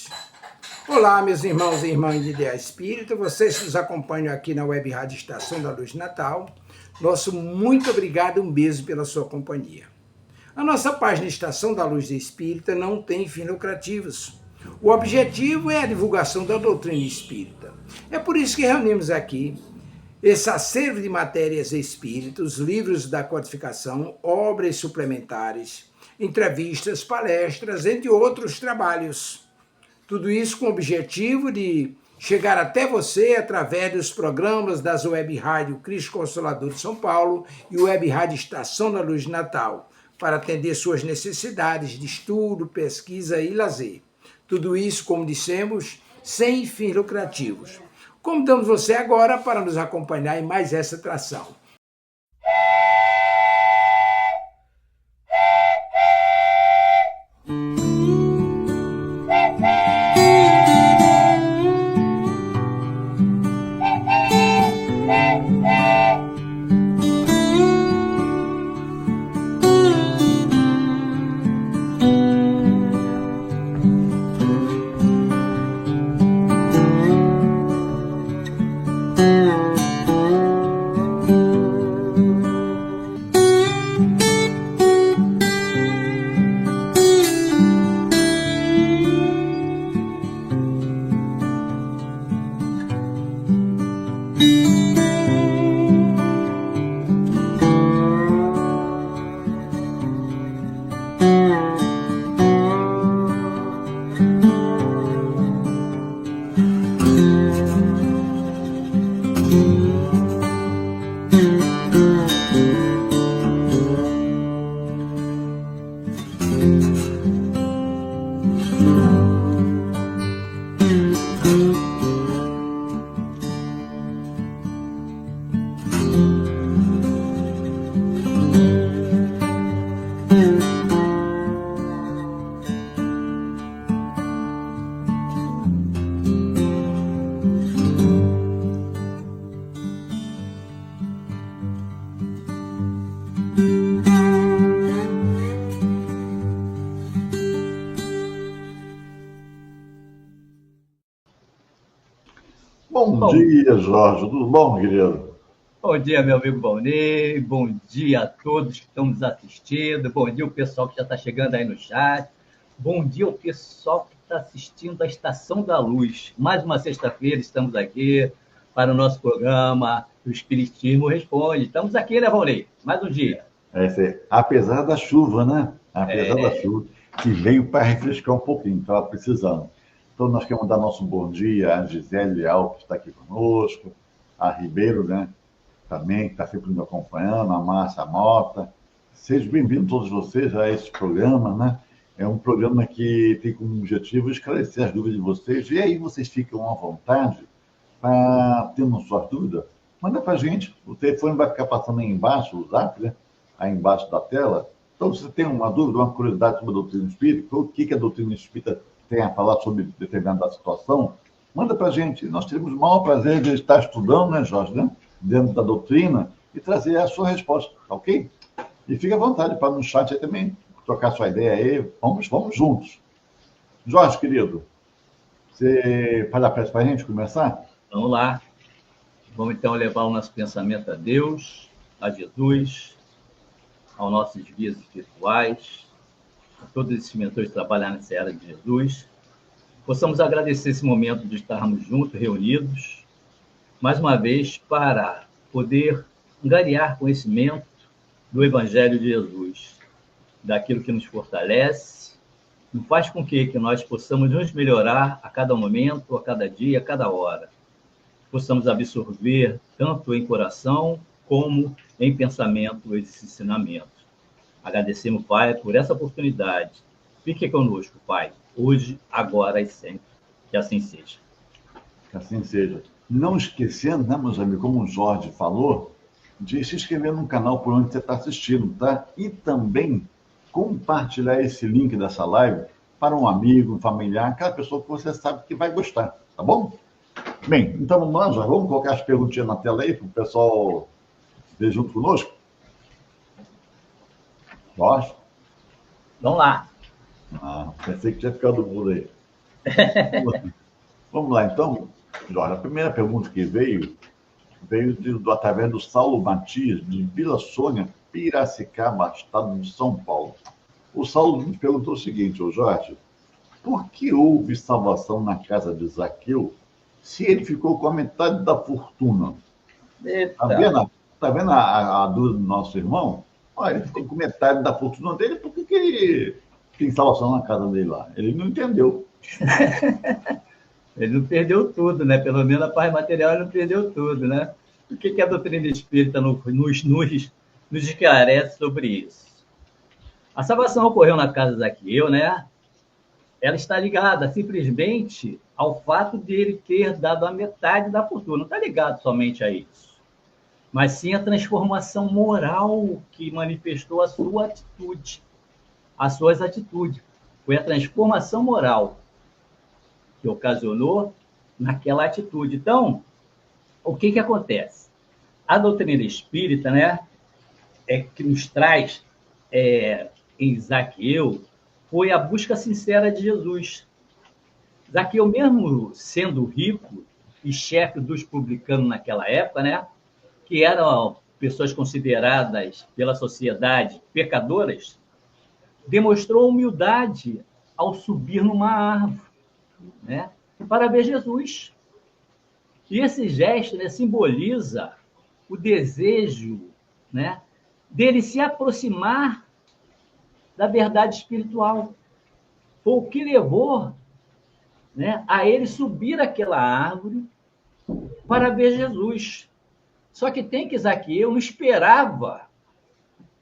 Luz. Olá, meus irmãos e irmãs de Ideal Espírita, vocês que nos acompanham aqui na Web Rádio Estação da Luz Natal, nosso muito obrigado e um beijo pela sua companhia. A nossa página Estação da Luz Espírita não tem fins lucrativos. O objetivo é a divulgação da doutrina espírita. É por isso que reunimos aqui esse acervo de matérias espíritas, livros da codificação, obras suplementares, entrevistas, palestras, entre outros trabalhos. Tudo isso com o objetivo de chegar até você através dos programas das Web Rádio Cristo Consolador de São Paulo e Web Rádio Estação da Luz de Natal, para atender suas necessidades de estudo, pesquisa e lazer. Tudo isso, como dissemos, sem fins lucrativos. Convidamos você agora para nos acompanhar em mais essa atração. Bom dia, Jorge. Tudo bom, querido? Bom dia, meu amigo Valnei. Bom dia a todos que estão nos assistindo. Bom dia, o pessoal que já está chegando aí no chat. Bom dia, o pessoal que está assistindo a Estação da Luz. Mais uma sexta-feira estamos aqui para o nosso programa O Espiritismo Responde. Estamos aqui, né, Valnei? Mais um dia. Apesar da chuva, né? Apesar da chuva, que veio para refrescar um pouquinho, estava precisando. Então, nós queremos dar nosso bom dia à Gisele Leal, que está aqui conosco, a Ribeiro, né? Também, que está sempre nos acompanhando, a Márcia Mota. Sejam bem-vindos todos vocês a esse programa, né? É um programa que tem como objetivo esclarecer as dúvidas de vocês. E aí vocês ficam à vontade para termos suas dúvidas. Manda para a gente. O telefone vai ficar passando aí embaixo, o zap, né? Aí embaixo da tela. Então, se você tem uma dúvida, uma curiosidade sobre a doutrina espírita, o que a doutrina espírita tem a falar sobre determinada situação, manda para a gente. Nós teremos o maior prazer de estar estudando, né, Jorge, né? Dentro da doutrina e trazer a sua resposta, tá ok? E fique à vontade para no chat aí também trocar sua ideia aí. Vamos juntos. Jorge, querido, você faz a prece para a gente começar? Vamos lá. Vamos então levar o nosso pensamento a Deus, a Jesus, aos nossos guias espirituais, a todos esses mentores que trabalham nessa era de Jesus. Possamos agradecer esse momento de estarmos juntos, reunidos, mais uma vez, para poder angariar conhecimento do Evangelho de Jesus, daquilo que nos fortalece, e faz com que nós possamos nos melhorar a cada momento, a cada dia, a cada hora. Possamos absorver tanto em coração como em pensamento esses ensinamentos. Agradecemos, Pai, por essa oportunidade. Fique conosco, Pai, hoje, agora e sempre. Que assim seja. Que assim seja. Não esquecendo, né, meus amigos, como o Jorge falou, de se inscrever no canal por onde você está assistindo, tá? E também compartilhar esse link dessa live para um amigo, um familiar, aquela pessoa que você sabe que vai gostar, tá bom? Bem, então vamos lá, já vamos colocar as perguntinhas na tela aí para o pessoal ver junto conosco? Jorge? Vamos lá. Pensei que tinha ficado mudo aí. Vamos lá, então. Olha, a primeira pergunta que veio através do Saulo Matias, de Vila Sônia, Piracicaba, estado de São Paulo. O Saulo me perguntou o seguinte, ô Jorge, por que houve salvação na casa de Zaqueu se ele ficou com a metade da fortuna? Está Eita, vendo, tá vendo a dúvida do nosso irmão? Olha, ele ficou com metade da fortuna dele, por que ele tem salvação na casa dele lá? Ele não entendeu. ele não perdeu tudo, né? Pelo menos a paz material ele não perdeu tudo, né? O que a doutrina espírita nos esclarece sobre isso? A salvação ocorreu na casa de Zaqueu, né? Ela está ligada simplesmente ao fato de ele ter dado a metade da fortuna. Não está ligado somente a isso, mas sim a transformação moral que manifestou a sua atitude, as suas atitudes. Foi a transformação moral que ocasionou naquela atitude. Então, o que acontece? A doutrina espírita, né, que nos traz em Zaqueu, foi a busca sincera de Jesus. Zaqueu, mesmo sendo rico e chefe dos publicanos naquela época, né, que eram pessoas consideradas pela sociedade pecadoras, demonstrou humildade ao subir numa árvore, né, para ver Jesus. E esse gesto, né, simboliza o desejo, né, dele se aproximar da verdade espiritual. Foi o que levou, né, a ele subir aquela árvore para ver Jesus. Só que tem que Zaqueu não esperava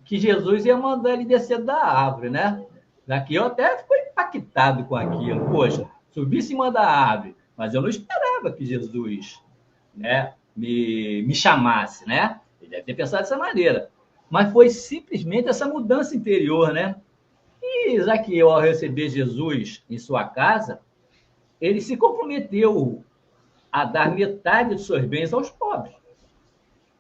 que Jesus ia mandar ele descer da árvore, né? Zaqueu até ficou impactado com aquilo. Poxa, subi em cima da árvore, mas eu não esperava que Jesus, né, me chamasse, né? Ele deve ter pensado dessa maneira. Mas foi simplesmente essa mudança interior, né? E Zaqueu, ao receber Jesus em sua casa, ele se comprometeu a dar metade dos seus bens aos pobres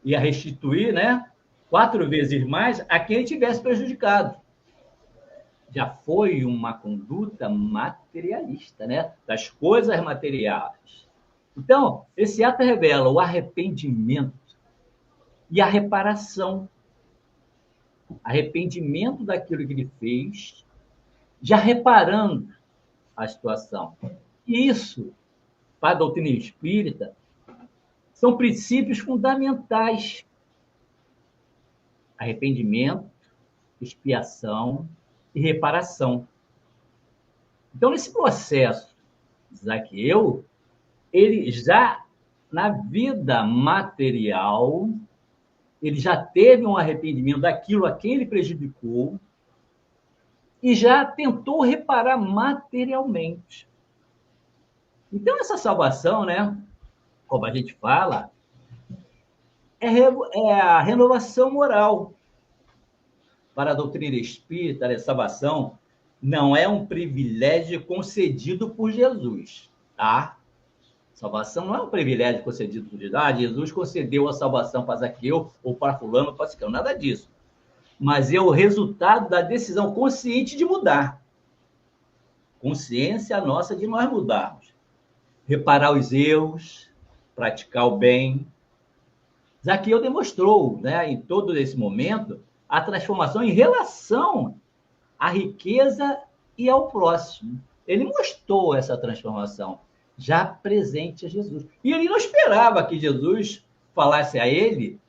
e a restituir, né, 4 vezes mais a quem ele tivesse prejudicado. Já foi uma conduta materialista, né, das coisas materiais. Então, esse ato revela o arrependimento e a reparação. Arrependimento daquilo que ele fez, já reparando a situação. E isso, para a doutrina espírita, são princípios fundamentais. Arrependimento, expiação e reparação. Então, nesse processo, Zaqueu, ele já, na vida material, ele já teve um arrependimento daquilo a quem ele prejudicou e já tentou reparar materialmente. Então, essa salvação, né, como a gente fala, é a renovação moral. Para a doutrina espírita, a salvação não é um privilégio concedido por Jesus, tá? Salvação não é um privilégio concedido por Jesus. Ah, Jesus concedeu a salvação para Zaqueu ou para fulano, para ciclano, nada disso. Mas é o resultado da decisão consciente de mudar. Consciência nossa de nós mudarmos. Reparar os erros, praticar o bem. Zaqueu demonstrou, né, em todo esse momento, a transformação em relação à riqueza e ao próximo. Ele mostrou essa transformação já presente a Jesus. E ele não esperava que Jesus falasse a ele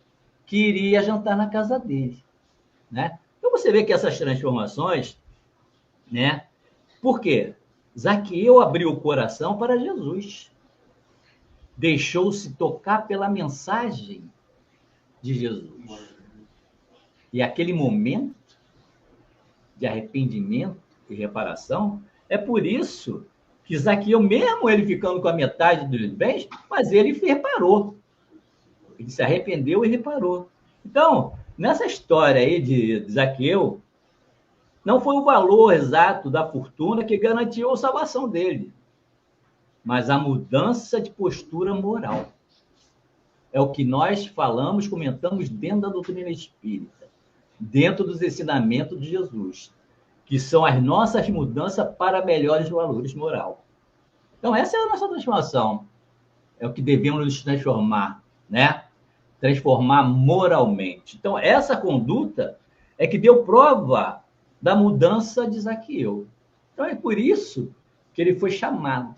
que iria jantar na casa dele, né? Então você vê que essas transformações, né? Por quê? Zaqueu abriu o coração para Jesus. Deixou-se tocar pela mensagem de Jesus. E aquele momento de arrependimento e reparação, é por isso que Zaqueu, mesmo ele ficando com a metade dos bens, mas ele reparou. Ele se arrependeu e reparou. Então, nessa história aí de Zaqueu, não foi o valor exato da fortuna que garantiu a salvação dele, mas a mudança de postura moral. É o que nós falamos, comentamos dentro da doutrina espírita, dentro dos ensinamentos de Jesus, que são as nossas mudanças para melhores valores moral. Então, essa é a nossa transformação. É o que devemos nos transformar, né? Transformar moralmente. Então, essa conduta é que deu prova da mudança de Zaqueu. Então, é por isso que ele foi chamado,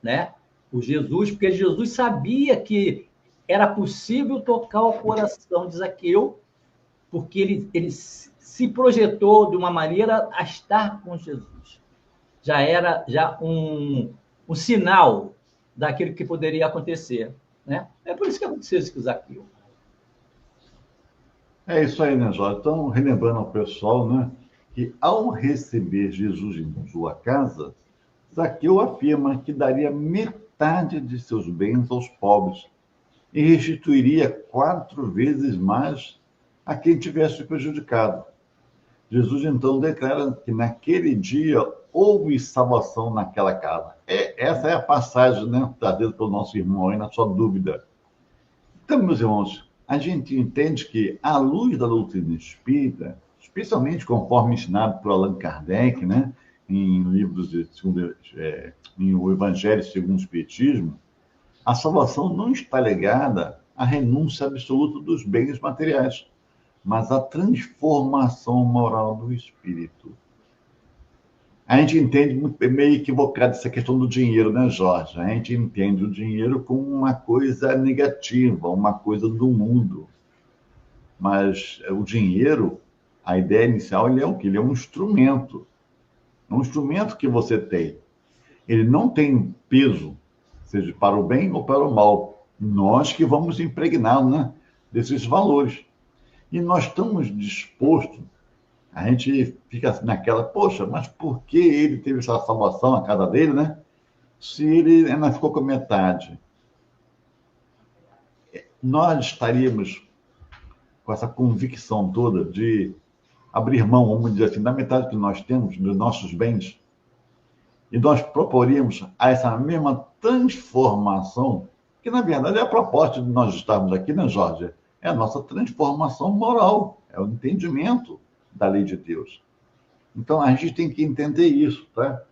né? Por Jesus, porque Jesus sabia que era possível tocar o coração de Zaqueu, porque ele se projetou de uma maneira a estar com Jesus. Já era um sinal daquilo que poderia acontecer, né? É por isso que aconteceu isso com Zaqueu. É isso aí, né, Jorge? Então, relembrando ao pessoal, né, que ao receber Jesus em sua casa, Zaqueu afirma que daria metade de seus bens aos pobres e restituiria 4 vezes mais a quem tivesse prejudicado. Jesus então declara que naquele dia houve salvação naquela casa. Essa é a passagem, né, trazida pelo nosso irmão aí na sua dúvida. Então, meus irmãos, a gente entende que, à luz da doutrina espírita, especialmente conforme ensinado por Allan Kardec, né, em livros em O Evangelho segundo o Espiritismo, a salvação não está ligada à renúncia absoluta dos bens materiais, mas à transformação moral do espírito. A gente entende meio equivocado essa questão do dinheiro, né, Jorge? A gente entende o dinheiro como uma coisa negativa, uma coisa do mundo. Mas o dinheiro, a ideia inicial, ele é o quê? Ele é um instrumento. É um instrumento que você tem. Ele não tem peso, seja para o bem ou para o mal. Nós que vamos impregnar, né, desses valores. E nós estamos dispostos, a gente fica naquela, poxa, mas por que ele teve essa salvação na casa dele, né? Se ele ainda ficou com metade. Nós estaríamos com essa convicção toda de abrir mão, vamos dizer assim, da metade que nós temos, dos nossos bens, e nós proporíamos a essa mesma transformação, que na verdade é a proposta de nós estarmos aqui, né, Jorge? É a nossa transformação moral, é o entendimento da lei de Deus. Então, a gente tem que entender isso, tá?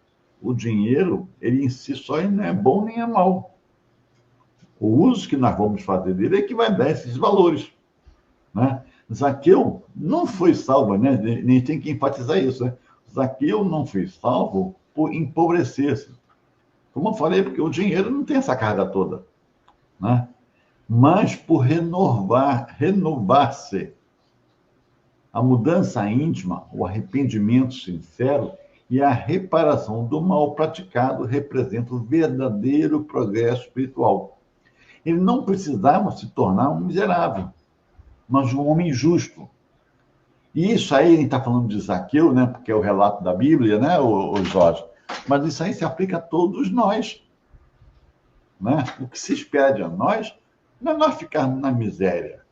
O dinheiro, ele em si só ele não é bom nem é mal. O uso que nós vamos fazer dele é que vai dar esses valores, né? Zaqueu não foi salvo, né? Nem tem que enfatizar isso, né? Zaqueu não foi salvo por empobrecer-se. Como eu falei, porque o dinheiro não tem essa carga toda, né? Mas por renovar-se. A mudança íntima, o arrependimento sincero e a reparação do mal praticado representam o verdadeiro progresso espiritual. Ele não precisava se tornar um miserável, mas um homem justo. E isso aí, a gente está falando de Zaqueu, né, porque é o relato da Bíblia, né, o Jorge? Mas isso aí se aplica a todos nós, né? O que se espera de nós não é nós ficarmos na miséria.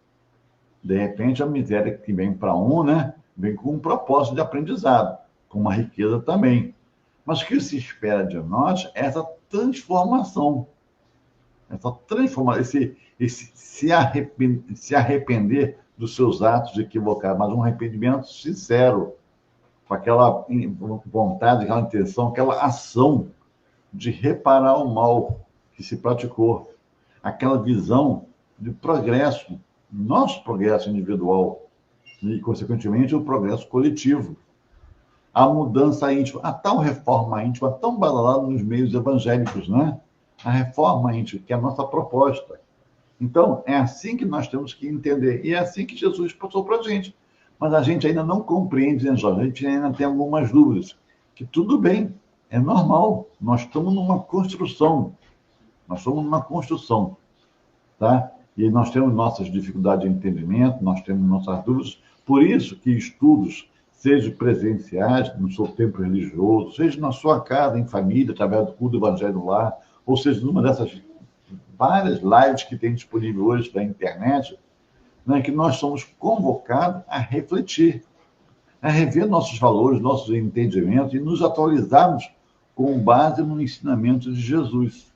De repente, a miséria que vem para um, né, vem com um propósito de aprendizado, com uma riqueza também. Mas o que se espera de nós é essa transformação, se arrepender dos seus atos equivocados, mas um arrependimento sincero, com aquela vontade, aquela intenção, aquela ação de reparar o mal que se praticou, aquela visão de progresso, nosso progresso individual e, consequentemente, o progresso coletivo. A mudança íntima, a tal reforma íntima tão badalada nos meios evangélicos, né? A reforma íntima, que é a nossa proposta. Então, é assim que nós temos que entender. E é assim que Jesus passou para a gente. Mas a gente ainda não compreende, né, Jorge? A gente ainda tem algumas dúvidas. Que tudo bem, é normal. Nós estamos numa construção. Tá? E nós temos nossas dificuldades de entendimento, nós temos nossas dúvidas. Por isso que estudos, seja presenciais, no seu tempo religioso, seja na sua casa, em família, através do culto do Evangelho no Lar, ou seja, numa dessas várias lives que tem disponível hoje na internet, né, que nós somos convocados a refletir, a rever nossos valores, nossos entendimentos e nos atualizarmos com base no ensinamento de Jesus.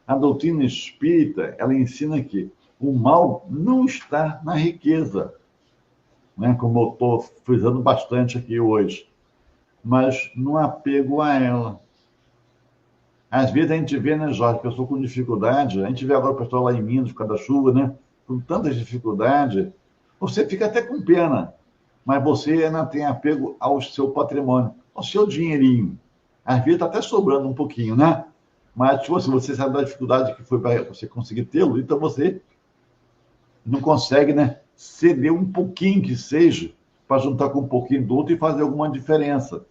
A doutrina espírita, ela ensina que o mal não está na riqueza, né, como eu estou frisando bastante aqui hoje, mas no apego a ela. Às vezes a gente vê, né, Jorge, pessoa com dificuldade, a gente vê agora o pessoal lá em Minas, por causa da chuva, né? Com tantas dificuldades, você fica até com pena, mas você ainda tem apego ao seu patrimônio, ao seu dinheirinho. Às vezes está até sobrando um pouquinho, né? Mas tipo, se você sabe da dificuldade que foi para você conseguir tê-lo, então você não consegue, né, ceder um pouquinho que seja para juntar com um pouquinho do outro e fazer alguma diferença,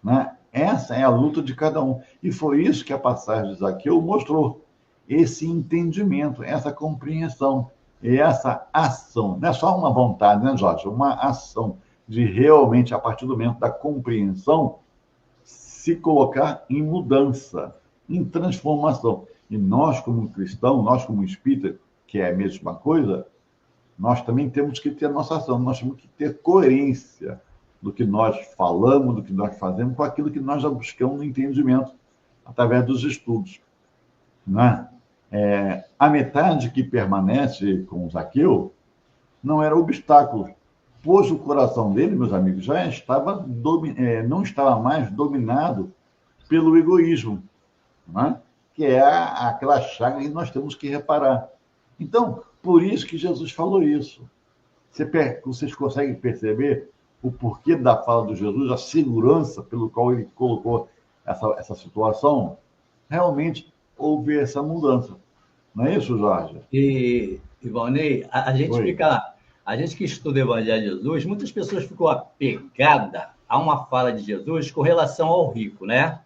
né? Essa é a luta de cada um. E foi isso que a passagem de Zaqueu mostrou. Esse entendimento, essa compreensão, e essa ação. Não é só uma vontade, né, Jorge? Uma ação de realmente, a partir do momento da compreensão, se colocar em mudança, em transformação. E nós, como cristãos, nós, como espírita, que é a mesma coisa, nós também temos que ter a nossa ação, nós temos que ter coerência do que nós falamos, do que nós fazemos, com aquilo que nós já buscamos no entendimento, através dos estudos. Né? A metade que permanece com Zaqueu não era obstáculo, pois o coração dele, meus amigos, já estava não estava mais dominado pelo egoísmo, né? Que é aquela chaga que nós temos que reparar. Então, por isso que Jesus falou isso. Vocês conseguem perceber o porquê da fala de Jesus, a segurança pelo qual ele colocou essa situação? Realmente houve essa mudança. Não é isso, Jorge? E, Ivonei, a gente que estuda o Evangelho de Jesus, muitas pessoas ficam apegadas a uma fala de Jesus com relação ao rico, né?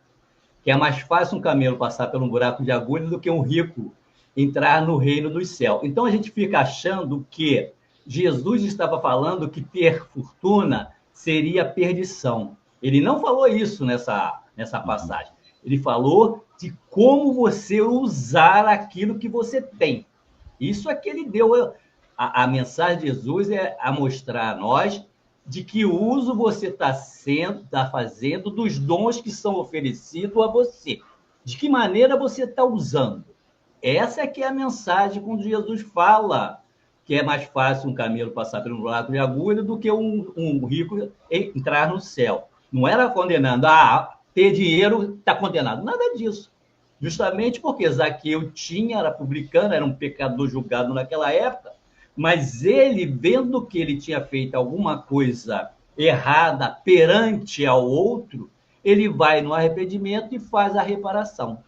Que é mais fácil um camelo passar por um buraco de agulha do que um rico entrar no reino dos céus. Então a gente fica achando que Jesus estava falando que ter fortuna seria perdição. Ele não falou isso nessa passagem. Ele falou de como você usar aquilo que você tem. Isso é que ele deu. A mensagem de Jesus é a mostrar a nós de que uso você está fazendo dos dons que são oferecidos a você. De que maneira você está usando. Essa é que é a mensagem quando Jesus fala que é mais fácil um camelo passar por um buraco de agulha do que um rico entrar no céu. Não era condenando, ter dinheiro está condenado. Nada disso. Justamente porque Zaqueu era publicano, era um pecador julgado naquela época, mas ele, vendo que ele tinha feito alguma coisa errada perante ao outro, ele vai no arrependimento e faz a reparação.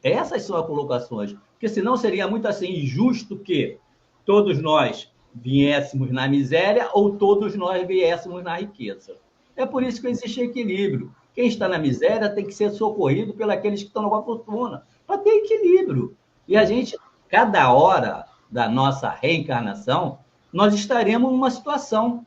Essas são as colocações, porque senão seria muito assim injusto que todos nós viéssemos na miséria ou todos nós viéssemos na riqueza. É por isso que existe equilíbrio. Quem está na miséria tem que ser socorrido pelos que estão na fortuna, para ter equilíbrio. E a gente, cada hora da nossa reencarnação, nós estaremos numa situação,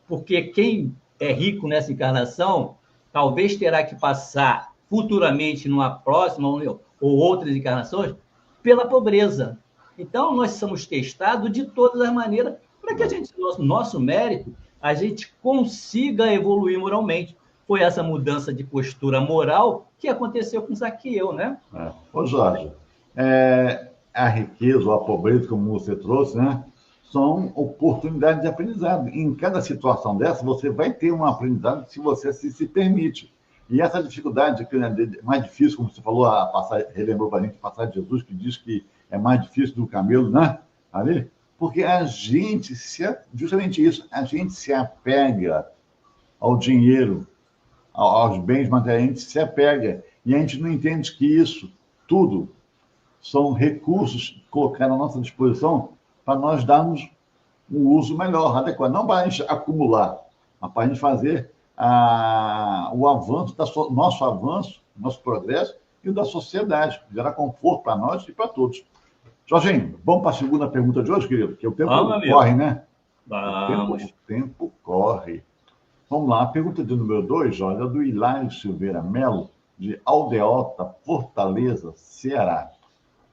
porque quem é rico nessa encarnação, talvez terá que passar futuramente numa próxima ou outras encarnações pela pobreza. Então, nós somos testados de todas as maneiras para que a gente, nosso mérito, a gente consiga evoluir moralmente. Foi essa mudança de postura moral que aconteceu com Zaqueu, né? Ô, Jorge, a riqueza ou a pobreza, como você trouxe, né, são oportunidades de aprendizado. Em cada situação dessa, você vai ter um aprendizado se você se permite. E essa dificuldade, que é mais difícil, como você falou, relembrou para a gente a passagem de Jesus, que diz que é mais difícil do camelo, né? Ali, porque a gente, justamente isso, a gente se apega ao dinheiro, aos bens materiais, a gente se apega. E a gente não entende que isso tudo são recursos colocados à nossa disposição para nós darmos um uso melhor, adequado. Não para a gente acumular, mas para a gente fazer o avanço, nosso progresso e o da sociedade, gerar conforto para nós e para todos. Jorginho, vamos para a segunda pergunta de hoje, querido? Que o tempo corre, né? Vamos. O tempo corre. Vamos lá, a pergunta de número 2, Jorge, é do Hilário Silveira Melo, de Aldeota, Fortaleza, Ceará.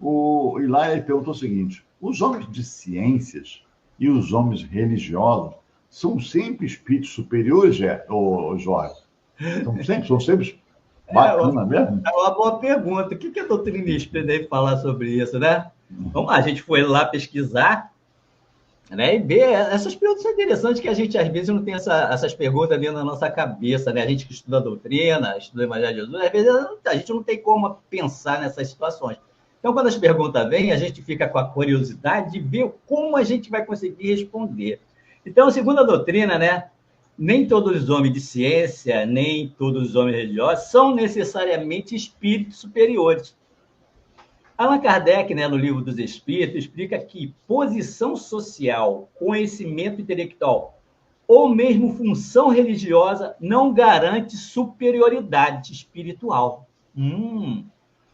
O Hilário perguntou o seguinte: os homens de ciências e os homens religiosos são sempre espíritos superiores, Jorge? São sempre bacana mesmo? É uma boa pergunta. O que a doutrina espírita deve falar sobre isso, né? Vamos lá, a gente foi lá pesquisar né? E ver essas perguntas são interessantes, que a gente às vezes não tem essas perguntas dentro da nossa cabeça, né? A gente que estuda a doutrina, estuda o Evangelho de Jesus, às vezes a gente não tem como pensar nessas situações. Então, quando as perguntas vêm, a gente fica com a curiosidade de ver como a gente vai conseguir responder. Então, segundo a doutrina, né? Nem todos os homens de ciência, nem todos os homens religiosos são necessariamente espíritos superiores. Allan Kardec, né, no Livro dos Espíritos, explica que posição social, conhecimento intelectual ou mesmo função religiosa não garante superioridade espiritual.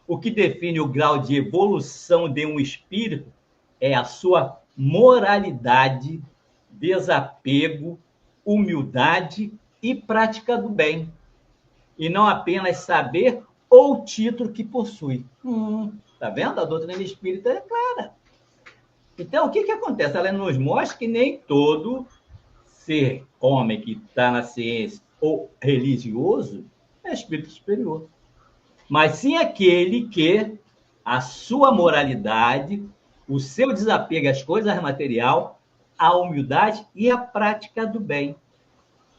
O que define o grau de evolução de um espírito é a sua moralidade, desapego, humildade e prática do bem, e não apenas saber ou título que possui. Tá vendo? A doutrina espírita é clara. Então, o que acontece? Ela nos mostra que nem todo ser homem que está na ciência ou religioso é espírito superior. Mas sim aquele que a sua moralidade, o seu desapego às coisas material, a humildade e a prática do bem.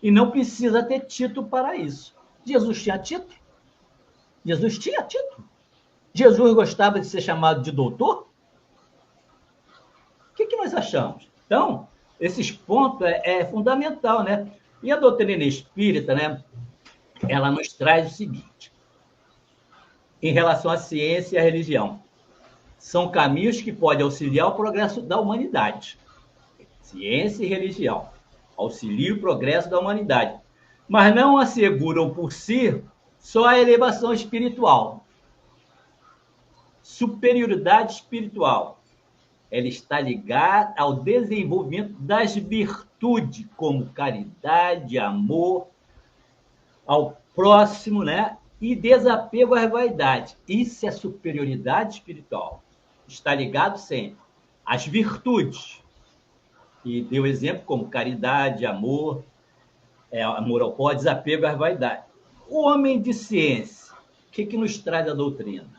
E não precisa ter título para isso. Jesus tinha título? Jesus tinha título? Jesus gostava de ser chamado de doutor? O que nós achamos? Então, esses pontos é fundamental, né? E a doutrina espírita, né? Ela nos traz o seguinte, em relação à ciência e à religião. São caminhos que podem auxiliar o progresso da humanidade. Ciência e religião auxiliam o progresso da humanidade, mas não asseguram por si só a elevação espiritual. Superioridade espiritual. Ela está ligada ao desenvolvimento das virtudes, como caridade, amor ao próximo, né? E desapego às vaidades. Isso é superioridade espiritual. Está ligado sempre às virtudes. E deu exemplo como caridade, amor, amor ao próximo, desapego às vaidades. O homem de ciência, o que nos traz a doutrina?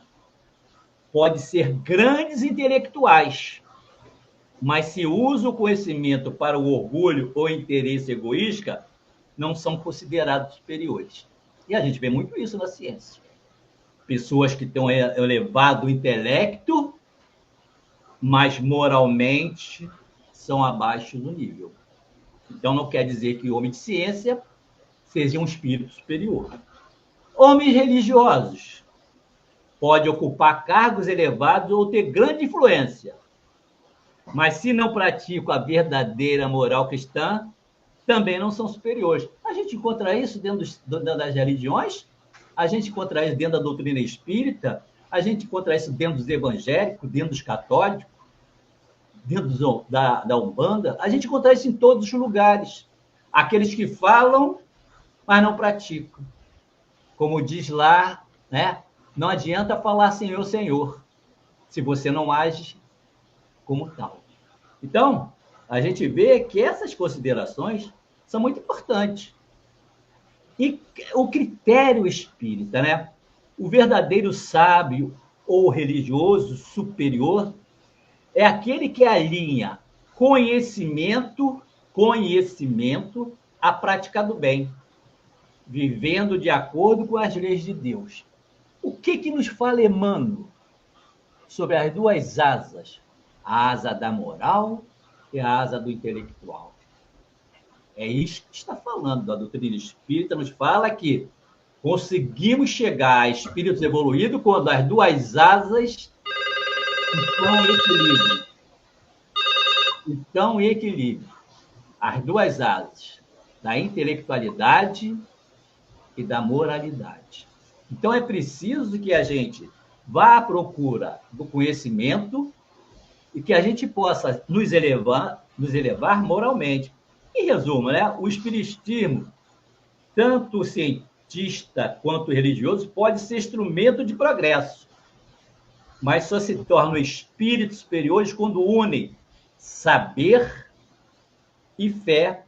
Pode ser grandes intelectuais, mas se usa o conhecimento para o orgulho ou interesse egoísta, não são considerados superiores. E a gente vê muito isso na ciência. Pessoas que têm um elevado intelecto, mas moralmente são abaixo do nível. Então não quer dizer que o homem de ciência seja um espírito superior. Homens religiosos pode ocupar cargos elevados ou ter grande influência, mas se não praticam a verdadeira moral cristã, também não são superiores. A gente encontra isso dentro das religiões, a gente encontra isso dentro da doutrina espírita, a gente encontra isso dentro dos evangélicos, dentro dos católicos, dentro da Umbanda, a gente encontra isso em todos os lugares. Aqueles que falam, mas não praticam. Como diz lá, né? Não adianta falar Senhor, Senhor, se você não age como tal. Então, a gente vê que essas considerações são muito importantes. E o critério espírita, né? O verdadeiro sábio ou religioso superior é aquele que alinha conhecimento à prática do bem, vivendo de acordo com as leis de Deus. O que nos fala Emmanuel sobre as duas asas? A asa da moral e a asa do intelectual. É isso que está falando. A doutrina espírita nos fala que conseguimos chegar a espíritos evoluídos quando as duas asas estão em equilíbrio. Estão em equilíbrio. As duas asas da intelectualidade e da moralidade. Então, é preciso que a gente vá à procura do conhecimento e que a gente possa nos elevar moralmente. Em resumo, né? O espiritismo, tanto cientista quanto religioso, pode ser instrumento de progresso, mas só se tornam espíritos superiores quando unem saber e fé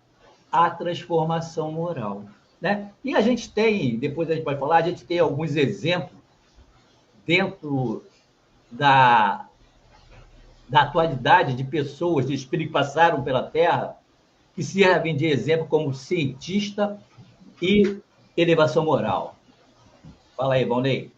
à transformação moral. Né? E a gente tem, depois a gente vai falar, a gente tem alguns exemplos dentro da atualidade de pessoas, de espíritos que passaram pela Terra, que servem de exemplo como cientista e elevação moral. Fala aí, Valnei.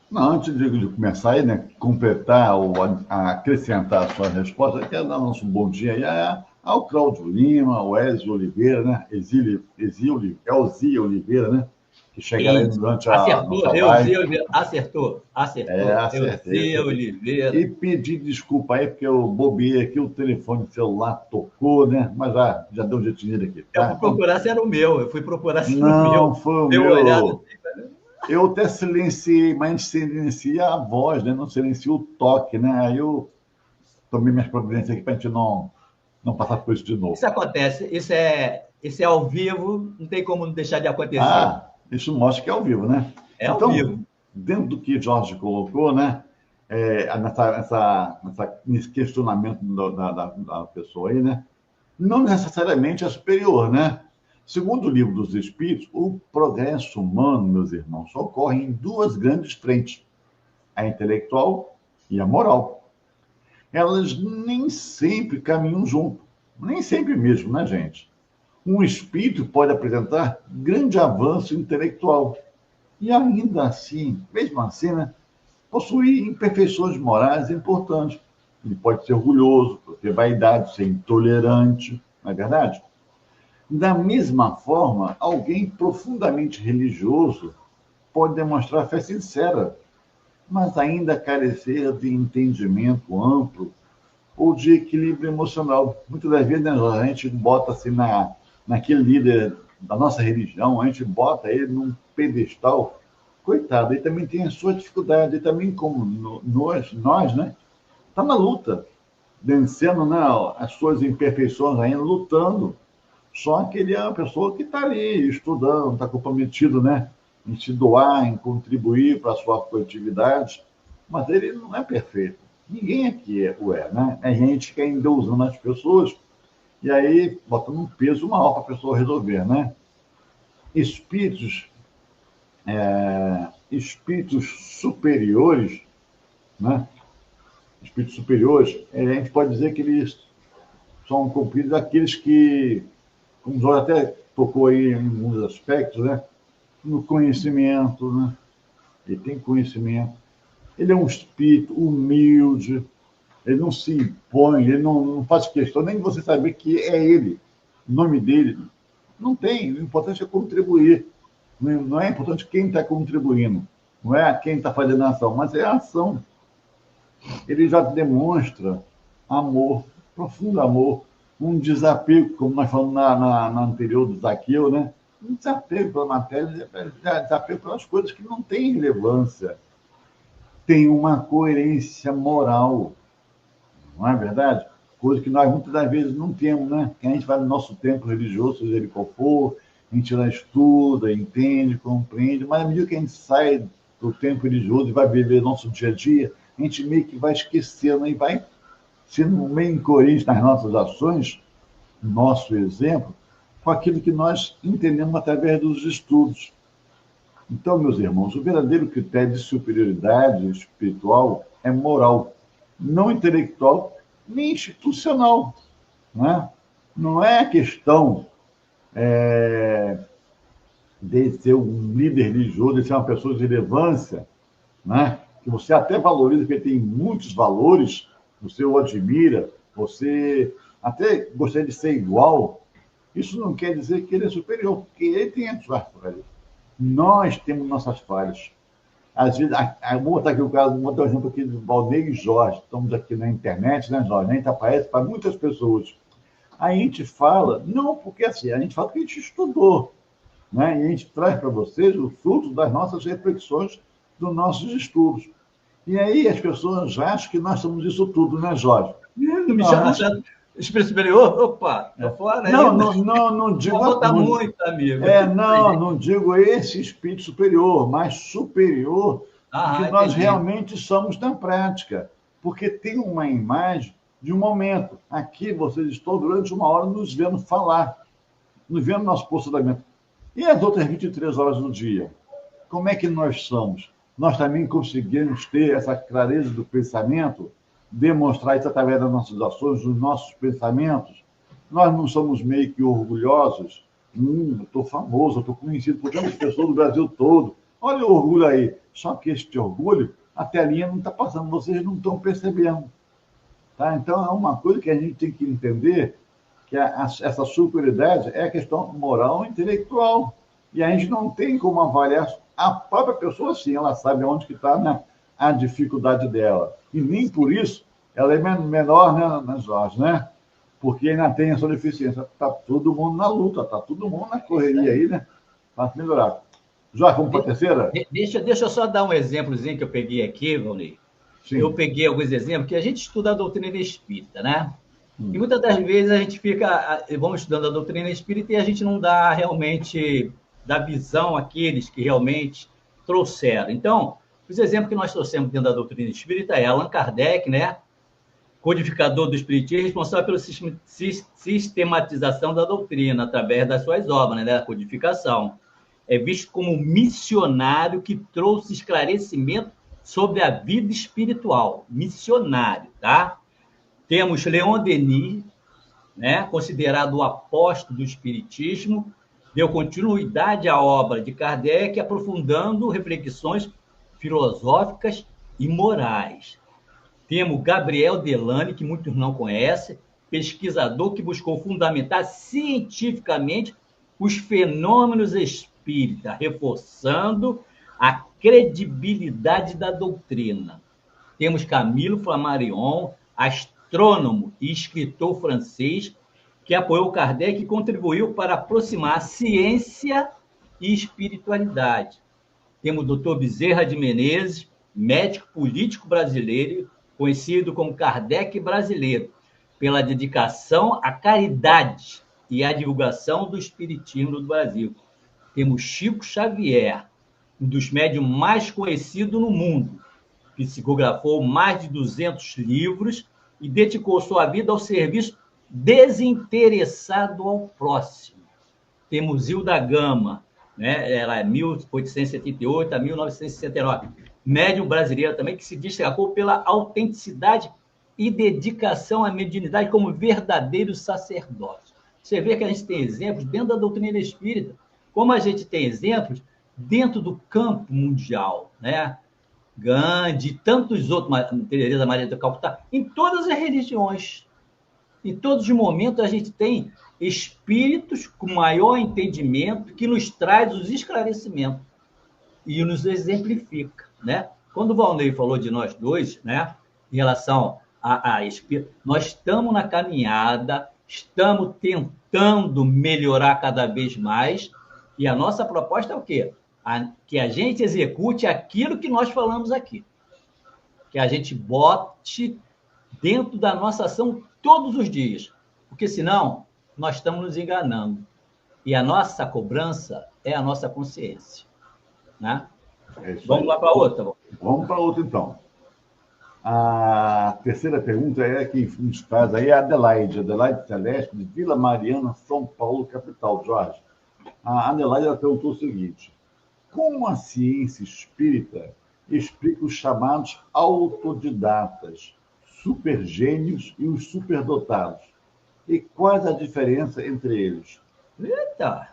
Não, antes de começar aí, né, completar ou acrescentar a sua resposta, eu quero dar nosso bom dia aí ao Cláudio Lima, ao Ezio Oliveira, né? Elzia Oliveira, né? Que chegaram aí durante a Acertou, nossa live. acertou. Acertei. Elzia Oliveira. E pedir desculpa aí, porque eu bobeei aqui, o telefone celular tocou, né? Mas já deu um jeitinho nele aqui. Eu Tá? fui procurar se era o meu. Não, foi o Deu uma olhada meu. assim, Eu até silenciei, mas a gente silencia a voz, né? Não silencia o toque, né? Aí eu tomei minhas providências aqui para a gente não passar por isso de novo. isso acontece, isso é ao vivo, não tem como não deixar de acontecer. Isso mostra que é ao vivo, né? É ao Então, vivo. dentro do que Jorge colocou, né? Nesse questionamento da pessoa aí, né? Não necessariamente é superior, né? Segundo o Livro dos Espíritos, o progresso humano, meus irmãos, ocorre em duas grandes frentes, a intelectual e a moral. Elas nem sempre caminham junto, nem sempre mesmo, né, gente? Um espírito pode apresentar grande avanço intelectual e ainda assim, mesmo assim, né, possuir imperfeições morais importantes. Ele pode ser orgulhoso, ter vaidade, ser intolerante, não é verdade? Da mesma forma, alguém profundamente religioso pode demonstrar fé sincera, mas ainda carecer de entendimento amplo ou de equilíbrio emocional. Muitas das vezes, né, a gente bota assim naquele líder da nossa religião, a gente bota ele num pedestal. Coitado, ele também tem a sua dificuldade, ele também, como nós, né, está na luta, vencendo, né, as suas imperfeições ainda, lutando. Só que ele é uma pessoa que está ali estudando, está comprometido, né, em se doar, em contribuir para a sua coletividade, mas ele não é perfeito. Ninguém aqui o é, né? É gente que ainda usando as pessoas e aí botando um peso maior para a pessoa resolver, né? Espíritos, espíritos superiores, né? Espíritos superiores, a gente pode dizer que eles são cumpridos aqueles que, como o Jorge até tocou aí em alguns aspectos, né? No conhecimento, né? Ele tem conhecimento. Ele é um espírito humilde, ele não se impõe, ele não faz questão nem de você saber que é ele, o nome dele. Não tem, o importante é contribuir. Não é importante quem está contribuindo, não é quem está fazendo a ação, mas é a ação. Ele já demonstra amor, profundo amor, um desapego, como nós falamos na anterior do Zaqueu, né? Um desapego pela matéria, desapego pelas coisas que não têm relevância. Tem uma coerência moral, não é verdade? Coisa que nós muitas das vezes não temos, né? Que a gente vai no nosso tempo religioso, seja ele qual for, a gente lá estuda, entende, compreende, mas à medida que a gente sai do tempo religioso e vai viver nosso dia a dia, a gente meio que vai esquecendo e vai sendo meio incoerente nas nossas ações, nosso exemplo, com aquilo que nós entendemos através dos estudos. Então, meus irmãos, o verdadeiro critério de superioridade espiritual é moral, não intelectual nem institucional. Não é questão de ser um líder religioso, de ser uma pessoa de relevância, que você até valoriza, porque tem muitos valores, você o admira, você até gostaria de ser igual. Isso não quer dizer que ele é superior, porque ele tem as suas falhas. Nós temos nossas falhas. Às vezes, vou botar aqui o caso, vou dar um exemplo aqui do Valnei e Jorge. Estamos aqui na internet, né, Jorge? A gente aparece para muitas pessoas. Aí a gente fala, não porque assim, a gente fala que a gente estudou, né? E a gente traz para vocês o fruto das nossas reflexões, dos nossos estudos. E aí as pessoas acham que nós somos isso tudo, né, Jorge? Não me chama espírito superior? Opa, tô fora aí. Não digo... Vou botar muito, amigo. Não digo esse espírito superior, mas superior que nós realmente somos na prática. Porque tem uma imagem de um momento. Aqui vocês estão durante uma hora nos vendo falar, nos vendo nosso posicionamento. E as outras 23 horas do dia? Como é que nós somos? Nós também conseguimos ter essa clareza do pensamento, demonstrar isso através das nossas ações, dos nossos pensamentos. Nós não somos meio que orgulhosos. Eu estou famoso, eu estou conhecido por tantas pessoas do Brasil todo. Olha o orgulho aí. Só que este orgulho, a telinha não está passando, vocês não estão percebendo. Tá? Então, é uma coisa que a gente tem que entender, que essa superioridade é a questão moral e intelectual. E a gente não tem como avaliar a própria pessoa assim, ela sabe onde que está, né, a dificuldade dela. E nem por isso ela é menor, né, Jorge, né? Porque ainda tem a sua deficiência. Está todo mundo na luta, está todo mundo na correria aí, né? Para melhorar. Jorge, vamos para a terceira? Deixa eu só dar um exemplozinho que eu peguei aqui, Valnei. Sim. Eu peguei alguns exemplos, que a gente estuda a doutrina espírita, né? E muitas das vezes a gente vamos estudando a doutrina espírita e a gente não dá realmente, da visão àqueles que realmente trouxeram. Então, os exemplos que nós trouxemos dentro da doutrina espírita é Allan Kardec, né? Codificador do espiritismo, responsável pela sistematização da doutrina através das suas obras, né? Da codificação. É visto como um missionário que trouxe esclarecimento sobre a vida espiritual. Missionário, tá? Temos Leon Denis, né, considerado o apóstolo do espiritismo, deu continuidade à obra de Kardec, aprofundando reflexões filosóficas e morais. Temos Gabriel Delane, que muitos não conhecem, pesquisador que buscou fundamentar cientificamente os fenômenos espíritas, reforçando a credibilidade da doutrina. Temos Camilo Flammarion, astrônomo e escritor francês, que apoiou Kardec e contribuiu para aproximar a ciência e espiritualidade. Temos o Dr. Bezerra de Menezes, médico político brasileiro, conhecido como Kardec brasileiro, pela dedicação à caridade e à divulgação do espiritismo do Brasil. Temos Chico Xavier, um dos médiuns mais conhecidos no mundo, psicografou mais de 200 livros e dedicou sua vida ao serviço desinteressado ao próximo. Temos Hilda Gama, né? Ela é 1878 a 1969, médium brasileira também, que se destacou pela autenticidade e dedicação à mediunidade como verdadeiro sacerdócio. Você vê que a gente tem exemplos dentro da doutrina espírita, como a gente tem exemplos dentro do campo mundial, né? Gandhi e tantos outros, Teresa Maria de Calcutá, em todas as religiões. Em todos os momentos a gente tem espíritos com maior entendimento que nos traz os esclarecimentos e nos exemplifica, né? Quando o Valnei falou de nós dois, né, em relação a espírito, nós estamos na caminhada, estamos tentando melhorar cada vez mais, e a nossa proposta é o quê? Que a gente execute aquilo que nós falamos aqui. Que a gente bote dentro da nossa ação todos os dias. Porque senão nós estamos nos enganando. E a nossa cobrança é a nossa consciência. Né? Vamos lá para outra. Vamos para outra, então. A terceira pergunta é que nos faz aí a Adelaide Celeste, de Vila Mariana, São Paulo, capital. Jorge, a Adelaide ela perguntou o seguinte: como a ciência espírita explica os chamados autodidatas, supergênios e os superdotados? E qual a diferença entre eles? Eita!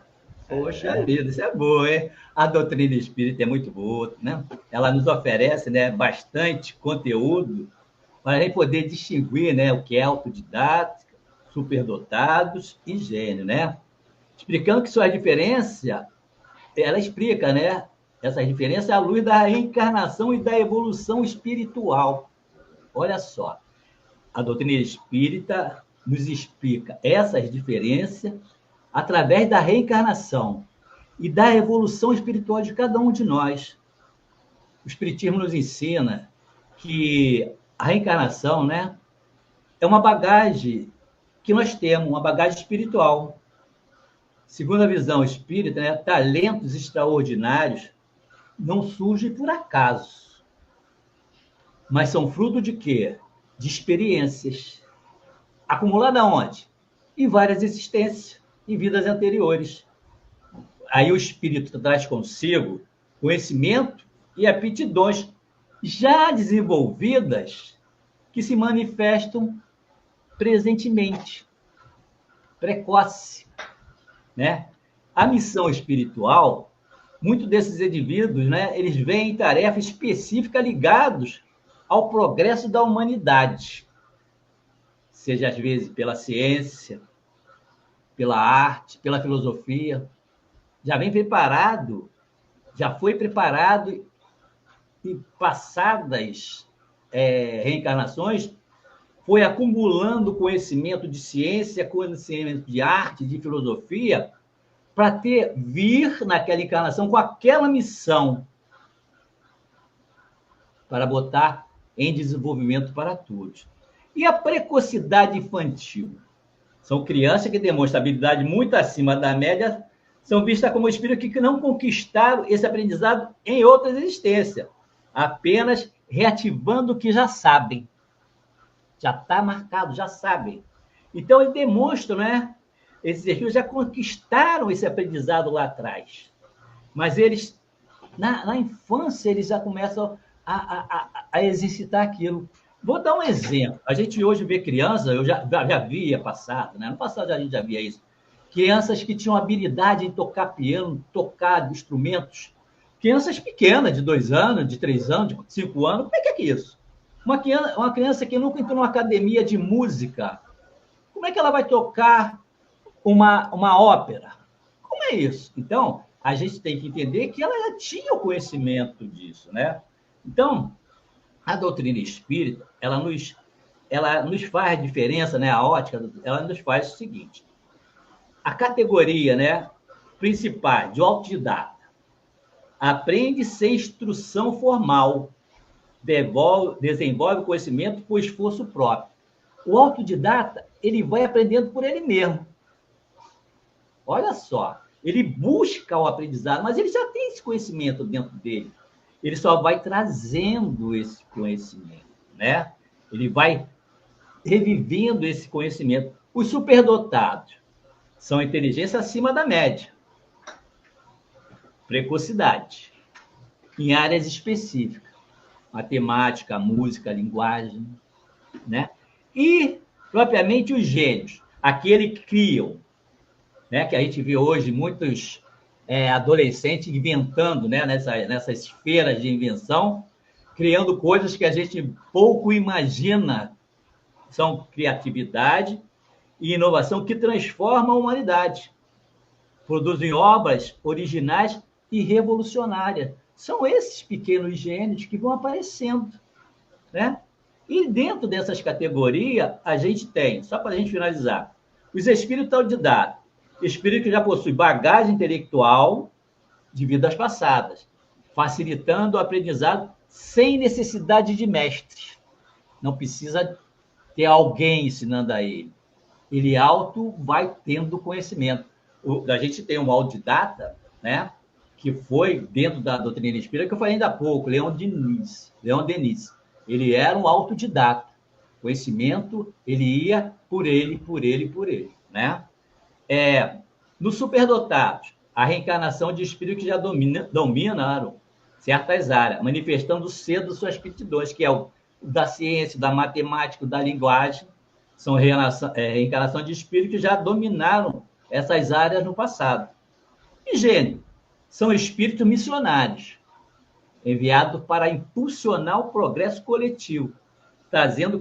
Poxa vida, isso é boa, hein? A doutrina espírita é muito boa, né? Ela nos oferece, né, bastante conteúdo para a gente poder distinguir, né, o que é autodidática, superdotados e gênio, né? Explicando que sua diferença, ela explica, né? Essa diferença é à luz da reencarnação e da evolução espiritual. Olha só, a doutrina espírita nos explica essas diferenças através da reencarnação e da evolução espiritual de cada um de nós. O Espiritismo nos ensina que a reencarnação, né, é uma bagagem que nós temos, uma bagagem espiritual. Segundo a visão espírita, né, talentos extraordinários não surgem por acaso, mas são fruto de quê? De experiências. Acumulada onde? Em várias existências, em vidas anteriores. Aí o espírito traz consigo conhecimento e aptidões já desenvolvidas que se manifestam presentemente, precoce, né? A missão espiritual, muitos desses indivíduos, né, eles veem tarefa específica ligados ao progresso da humanidade, seja às vezes pela ciência, pela arte, pela filosofia, já foi preparado e passadas reencarnações, foi acumulando conhecimento de ciência, conhecimento de arte, de filosofia, para vir naquela encarnação com aquela missão, para botar em desenvolvimento para todos. E a precocidade infantil? São crianças que demonstram habilidade muito acima da média, são vistas como espíritos que não conquistaram esse aprendizado em outras existências, apenas reativando o que já sabem. Já está marcado, já sabem. Então, eles demonstram, né? Esses espíritos já conquistaram esse aprendizado lá atrás. Mas eles, na infância, eles já começam a exercitar aquilo. Vou dar um exemplo. A gente hoje vê crianças, eu já via passado, né? No passado a gente já via isso. Crianças que tinham habilidade em tocar piano, tocar instrumentos. Crianças pequenas, de 2 anos, de 3 anos, de 5 anos. Como é que é isso? Uma criança que nunca entrou numa academia de música, como é que ela vai tocar uma ópera? Como é isso? Então, a gente tem que entender que ela já tinha o conhecimento disso, né? Então, a doutrina espírita, ela nos faz diferença, né? A ótica, ela nos faz o seguinte: a categoria, né, principal de autodidata aprende sem instrução formal, desenvolve conhecimento por esforço próprio. O autodidata, ele vai aprendendo por ele mesmo. Olha só, ele busca o aprendizado, mas ele já tem esse conhecimento dentro dele. Ele só vai trazendo esse conhecimento, né? Ele vai revivendo esse conhecimento. Os superdotados são inteligência acima da média, precocidade, em áreas específicas, matemática, música, linguagem, né? E, propriamente, os gênios, aqueles que criam, né? Que a gente vê hoje muitos adolescentes inventando, né? Nessas feiras de invenção, criando coisas que a gente pouco imagina. São criatividade e inovação que transformam a humanidade. Produzem obras originais e revolucionárias. São esses pequenos gênios que vão aparecendo, né? E dentro dessas categorias, a gente tem, só para a gente finalizar, os espíritos autodidatos, espírito que já possui bagagem intelectual de vidas passadas, facilitando o aprendizado sem necessidade de mestre. Não precisa ter alguém ensinando a ele. Ele vai tendo conhecimento. A gente tem um autodidata, né, que foi dentro da doutrina espírita, que eu falei ainda há pouco, Leon Denis. Ele era um autodidata. Conhecimento, ele ia por ele, né? No superdotados, a reencarnação de espíritos que já dominaram certas áreas, manifestando cedo suas aptidões, que é o da ciência, da matemática, da linguagem, são reencarnação de espíritos que já dominaram essas áreas no passado. E gênio, são espíritos missionários, enviados para impulsionar o progresso coletivo, trazendo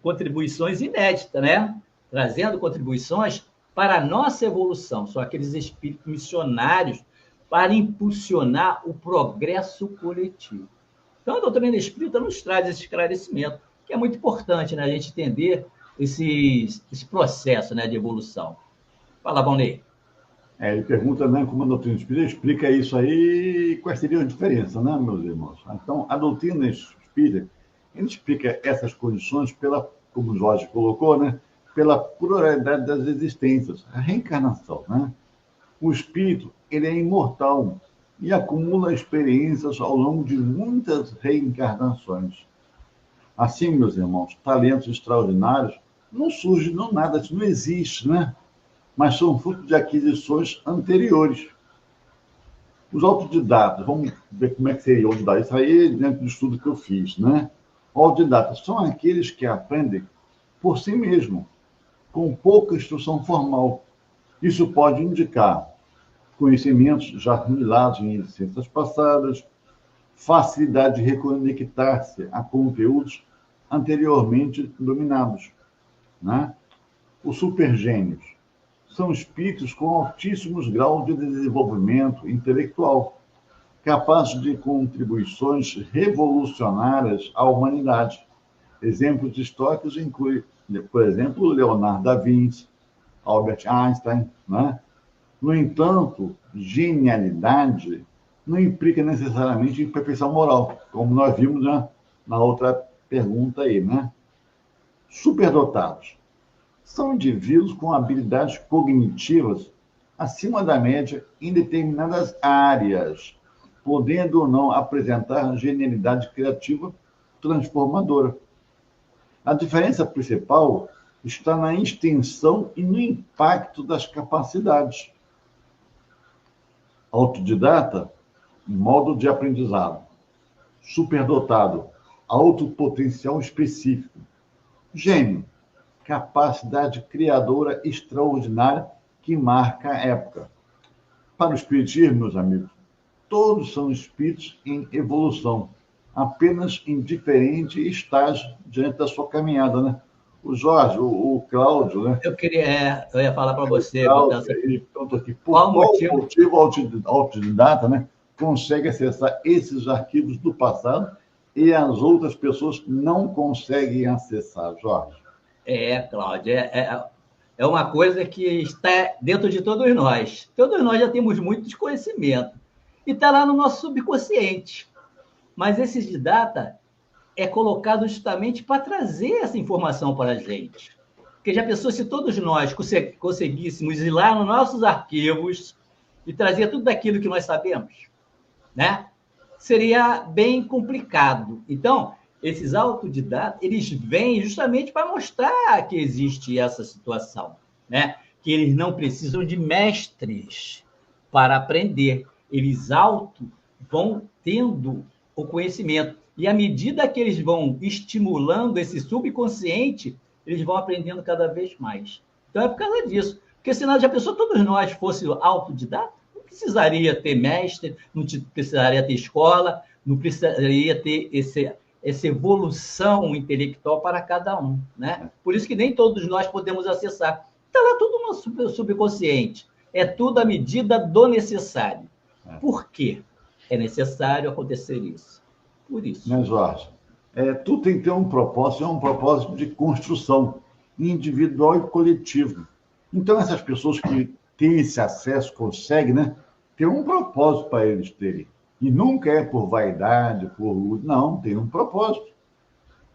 contribuições inéditas, né? Trazendo contribuições para a nossa evolução. São aqueles espíritos missionários para impulsionar o progresso coletivo. Então, a doutrina espírita nos traz esse esclarecimento, que é muito importante, né? A gente entender esse processo, né, de evolução. Fala, Valnei. Ele pergunta, né, como a doutrina espírita explica isso aí, quais seriam as diferenças, né, meus irmãos? Então, a doutrina espírita, ele explica essas condições como o Jorge colocou, né, pela pluralidade das existências, a reencarnação, né? O espírito, ele é imortal e acumula experiências ao longo de muitas reencarnações. Assim, meus irmãos, talentos extraordinários não surgem do nada, isso não existe, né? Mas são fruto de aquisições anteriores. Os autodidatas, vamos ver como é que seria autodidata. Isso aí dentro do estudo que eu fiz, né? Autodidatas são aqueles que aprendem por si mesmo, com pouca instrução formal. Isso pode indicar conhecimentos já acumulados em ciências passadas, facilidade de reconectar-se a conteúdos anteriormente dominados, né? Os supergênios são espíritos com altíssimos graus de desenvolvimento intelectual, capazes de contribuições revolucionárias à humanidade. Exemplos históricos incluem, por exemplo, Leonardo da Vinci, Albert Einstein, né? No entanto, genialidade não implica necessariamente imperfeição moral, como nós vimos na outra pergunta aí, né? Superdotados são indivíduos com habilidades cognitivas acima da média em determinadas áreas, podendo ou não apresentar genialidade criativa transformadora. A diferença principal está na extensão e no impacto das capacidades. Autodidata, modo de aprendizado. Superdotado, alto potencial específico. Gênio, capacidade criadora extraordinária que marca a época. Para o Espiritismo, meus amigos, todos são espíritos em evolução, apenas em diferente estágio diante da sua caminhada, né? O Jorge, o Cláudio, né? Eu ia falar para você. Ele perguntou aqui, por qual motivo o autodidata, né, consegue acessar esses arquivos do passado e as outras pessoas não conseguem acessar, Jorge? Cláudio, é uma coisa que está dentro de todos nós. Todos nós já temos muito desconhecimento. E está lá no nosso subconsciente. Mas esse didata é colocado justamente para trazer essa informação para a gente. Porque já pensou se todos nós conseguíssemos ir lá nos nossos arquivos e trazer tudo aquilo que nós sabemos, né? Seria bem complicado. Então, esses autodidatas, eles vêm justamente para mostrar que existe essa situação, né? Que eles não precisam de mestres para aprender. Eles vão tendo o conhecimento. E à medida que eles vão estimulando esse subconsciente, eles vão aprendendo cada vez mais. Então, é por causa disso. Porque senão, já pensou, todos nós fossemos autodidatas, não precisaria ter mestre, não precisaria ter escola, não precisaria ter essa evolução intelectual para cada um, né? Por isso que nem todos nós podemos acessar. Está lá tudo no nosso subconsciente. É tudo à medida do necessário. Por quê? É necessário acontecer isso. Por isso. Né, Jorge? Tudo tem que ter um propósito, é um propósito de construção individual e coletivo. Então, essas pessoas que têm esse acesso, conseguem, né, ter um propósito para eles terem. E nunca é por vaidade, não, tem um propósito.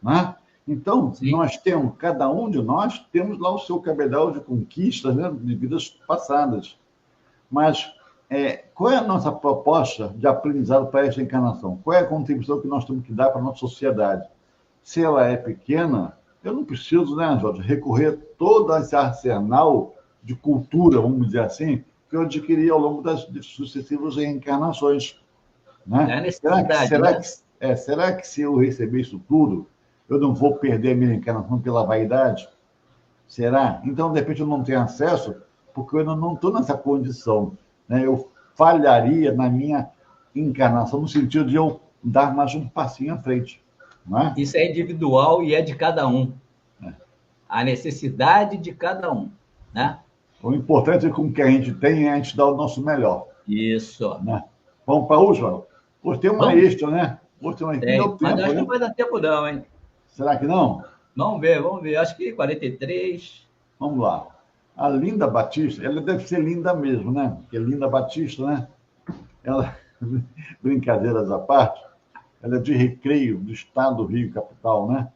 Né? Então, sim, nós temos, cada um de nós, temos lá o seu cabedal de conquistas, né, de vidas passadas. Mas qual é a nossa proposta de aprendizado para esta encarnação? Qual é a contribuição que nós temos que dar para a nossa sociedade? Se ela é pequena, eu não preciso, né, Jorge, recorrer a todo esse arsenal de cultura, vamos dizer assim, que eu adquiri ao longo das sucessivas reencarnações. Né? Será que se eu receber isso tudo, eu não vou perder a minha encarnação pela vaidade? Será? Então, de repente, eu não tenho acesso porque eu não estou nessa condição. Né? Eu falharia na minha encarnação no sentido de eu dar mais um passinho à frente. Não é? Isso é individual e é de cada um. A necessidade de cada um. Né? O importante é que com o que a gente tem, a gente dá o nosso melhor. Isso. Né? Vamos para a última? Hoje tem uma extra, né? Hoje tem uma extra. Mas acho que não vai dar tempo não, hein? Será que não? Vamos ver. Acho que 43. Vamos lá. A Linda Batista, ela deve ser linda mesmo, né? Porque Linda Batista, né? Ela, brincadeiras à parte, ela é de Recreio, do estado do Rio, capital, né?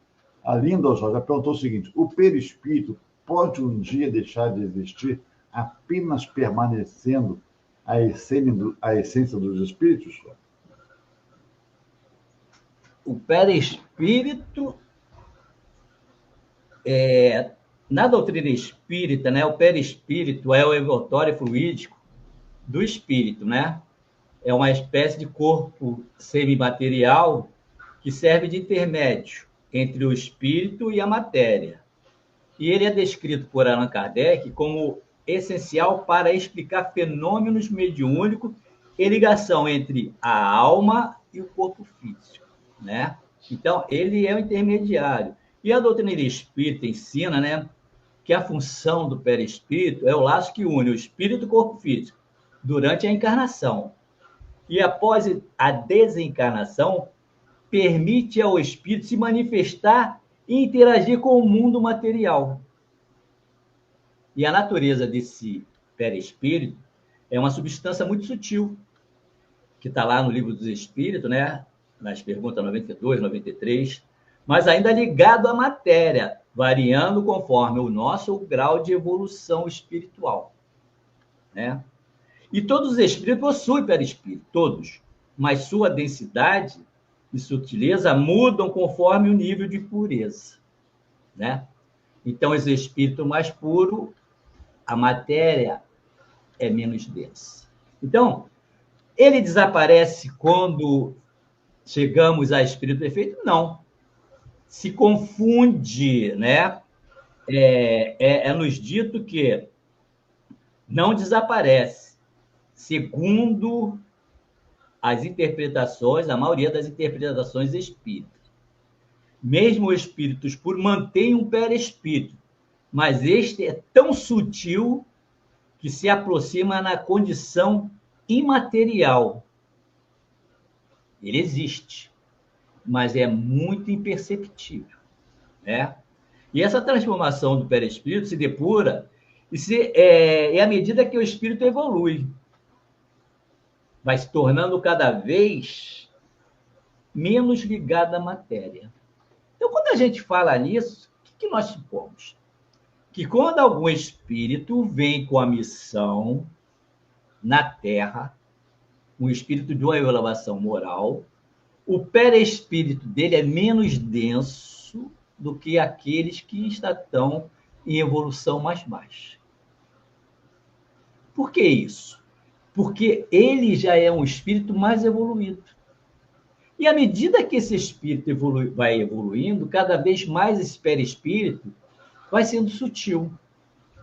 A Linda já perguntou o seguinte: o perispírito pode um dia deixar de existir apenas permanecendo a essência dos espíritos? O perispírito na doutrina espírita, né, o perispírito é o envoltório fluídico do espírito, né? É uma espécie de corpo semimaterial que serve de intermédio entre o espírito e a matéria. E ele é descrito por Allan Kardec como essencial para explicar fenômenos mediúnicos e ligação entre a alma e o corpo físico, né? Então, ele é o intermediário. E a doutrina espírita ensina, né, que a função do perispírito é o laço que une o espírito e o corpo físico durante a encarnação. E após a desencarnação, permite ao espírito se manifestar e interagir com o mundo material. E a natureza desse perispírito é uma substância muito sutil, que está lá no Livro dos Espíritos, né? Nas perguntas 92, 93, mas ainda ligado à matéria, variando conforme o nosso grau de evolução espiritual, né? E todos os espíritos possuem perispírito, todos, mas sua densidade e sutileza mudam conforme o nível de pureza, né? Então, esse espírito mais puro, a matéria é menos densa. Então, ele desaparece quando chegamos a espírito perfeito? Não. Se confunde, né? Nos dito que não desaparece, segundo as interpretações, a maioria das interpretações espíritas. Mesmo os espíritos por mantêm um perispírito, mas este é tão sutil que se aproxima na condição imaterial. Ele existe, mas é muito imperceptível, né? E essa transformação do perispírito se depura à medida que o espírito evolui. Vai se tornando cada vez menos ligado à matéria. Então, quando a gente fala nisso, o que nós supomos? Que quando algum espírito vem com a missão na Terra, um espírito de uma elevação moral, o perispírito dele é menos denso do que aqueles que estão em evolução mais baixa. Por que isso? Porque ele já é um espírito mais evoluído. E à medida que esse espírito vai evoluindo, cada vez mais esse perispírito vai sendo sutil.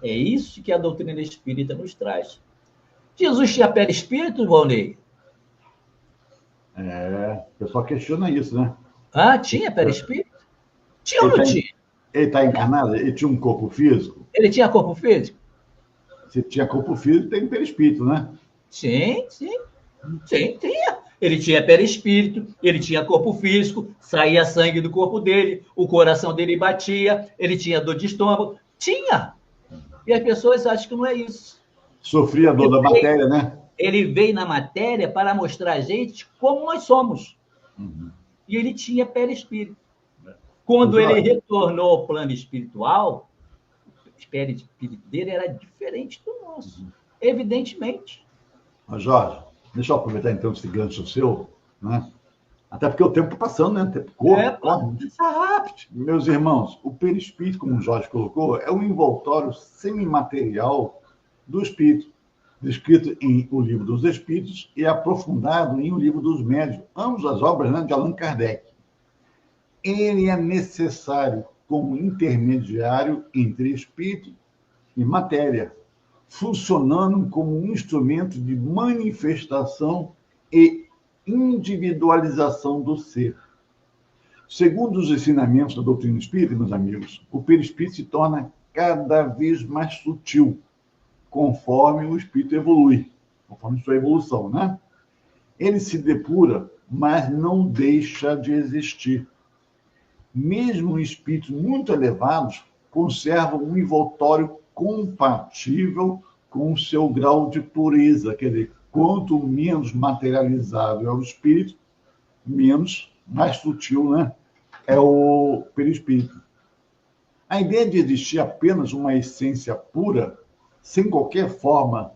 É isso que a doutrina espírita nos traz. Jesus tinha perispírito, Valnei? O pessoal questiona isso, né? Ah, tinha perispírito? Tinha ou não tinha? Ele está encarnado? Ele tinha um corpo físico? Ele tinha corpo físico? Se tinha corpo físico, tem perispírito, né? Sim, tinha. Ele tinha perispírito, ele tinha corpo físico, saía sangue do corpo dele, o coração dele batia, ele tinha dor de estômago. Tinha! E as pessoas acham que não é isso. Sofria dor da matéria, né? Ele veio na matéria para mostrar a gente como nós somos. Uhum. E ele tinha perispírito. Quando ele retornou ao plano espiritual, o perispírito dele era diferente do nosso. Evidentemente. Mas, Jorge, deixa eu aproveitar então esse gancho seu, né? Até porque o tempo está passando, né? O tempo corre. Passa rápido. Meus irmãos, o perispírito, como o Jorge colocou, é um envoltório semimaterial do espírito, descrito em O Livro dos Espíritos e aprofundado em O Livro dos Médiuns, ambas as obras, né, de Allan Kardec. Ele é necessário como intermediário entre espírito e matéria, funcionando como um instrumento de manifestação e individualização do ser. Segundo os ensinamentos da doutrina espírita, meus amigos, o perispírito se torna cada vez mais sutil, conforme o espírito evolui, conforme sua evolução, né? Ele se depura, mas não deixa de existir. Mesmo espíritos muito elevados conservam um envoltório compatível com o seu grau de pureza, quer dizer, quanto menos materializável é o espírito, mais sutil, né, é o perispírito. A ideia de existir apenas uma essência pura, sem qualquer forma,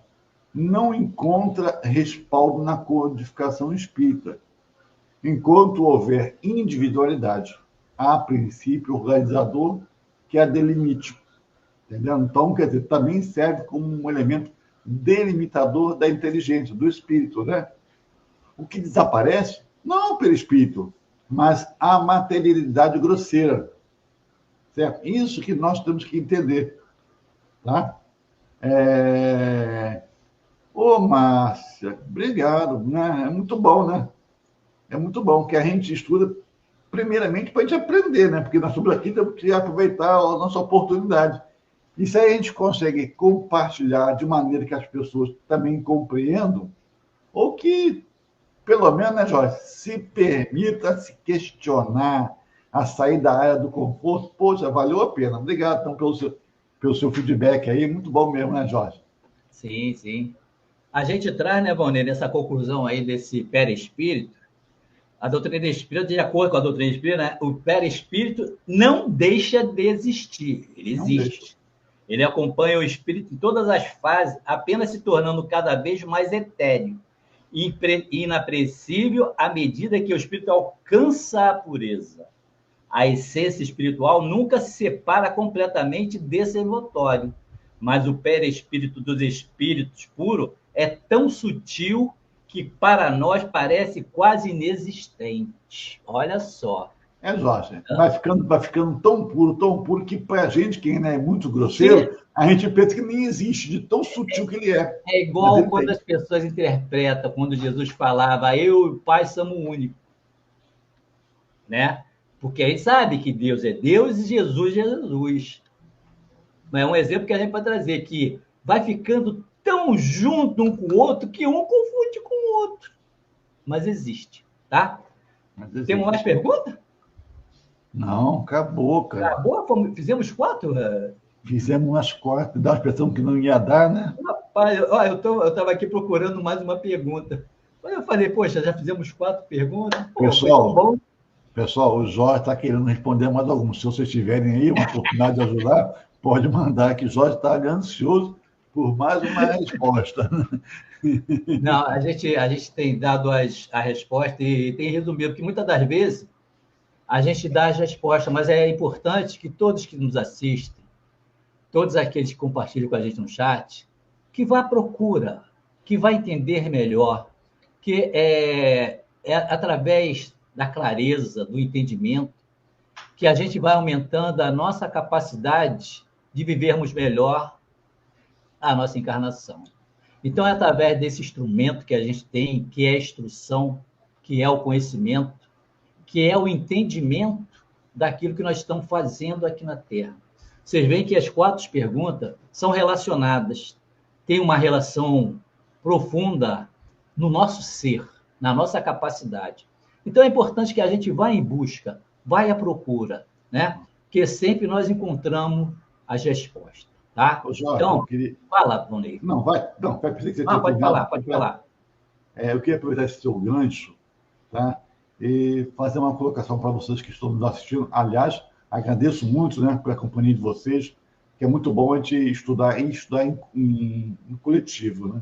não encontra respaldo na codificação espírita. Enquanto houver individualidade, há princípio organizador que a delimite. Entendeu? Então, quer dizer, também serve como um elemento delimitador da inteligência, do espírito, né? O que desaparece não é o perispírito, mas a materialidade grosseira. Certo? Isso que nós temos que entender. Tá? Ô, Márcia, obrigado. Né? É muito bom, né? É muito bom que a gente estuda, primeiramente, para a gente aprender, né? Porque nós estamos aqui, temos que aproveitar a nossa oportunidade. E se a gente consegue compartilhar de maneira que as pessoas também compreendam, ou que, pelo menos, né, Jorge, se permita se questionar, a sair da área do conforto, poxa, valeu a pena. Obrigado, então, pelo seu feedback aí, muito bom mesmo, né, Jorge? Sim, sim. A gente traz, né, Valnei, nessa conclusão aí desse perispírito, a doutrina espírita, de acordo com a doutrina espírita, né, o perispírito não deixa de existir, ele Não deixa. existe. Ele acompanha o espírito em todas as fases, apenas se tornando cada vez mais etéreo e inapreciável à medida que o espírito alcança a pureza. A essência espiritual nunca se separa completamente desse envoltório, mas o perispírito dos espíritos puros é tão sutil que para nós parece quase inexistente. Olha só. Jorge, vai ficando tão puro, que para a gente, que ainda é muito grosseiro, a gente pensa que nem existe, de tão sutil que ele é. É igual quando as pessoas interpretam, quando Jesus falava, eu e o Pai somos únicos. Né? Porque a gente sabe que Deus é Deus e Jesus é Jesus. Mas é um exemplo que a gente pode trazer, que vai ficando tão junto um com o outro que um confunde com o outro. Mas existe, tá? Temos mais perguntas? Não, acabou, cara. Acabou? Fizemos 4? Fizemos umas 4, dá uma expressão que não ia dar, né? Rapaz, eu estava aqui procurando mais uma pergunta. Aí eu falei, poxa, já fizemos 4 perguntas? Pô, Pessoal, o Jorge está querendo responder mais algumas. Se vocês tiverem aí uma oportunidade de ajudar, pode mandar, que o Jorge está ansioso por mais uma resposta. Não, a gente tem dado a resposta e tem resumido, porque muitas das vezes a gente dá as respostas, mas é importante que todos que nos assistem, todos aqueles que compartilham com a gente no chat, que vá à procura, que vá entender melhor, que é através da clareza, do entendimento, que a gente vai aumentando a nossa capacidade de vivermos melhor a nossa encarnação. Então, é através desse instrumento que a gente tem, que é a instrução, que é o conhecimento, que é o entendimento daquilo que nós estamos fazendo aqui na Terra. Vocês veem que as 4 perguntas são relacionadas, têm uma relação profunda no nosso ser, na nossa capacidade. Então, é importante que a gente vá em busca, vá à procura, né? Porque sempre nós encontramos as respostas, tá? Ô, Jorge, então, queria... fala, Valnei. Não, vai pensar que você pode falar. Eu queria aproveitar esse seu gancho, tá? E fazer uma colocação para vocês que estão nos assistindo. Aliás, agradeço muito, né, pela companhia de vocês, que é muito bom a gente estudar em coletivo, né?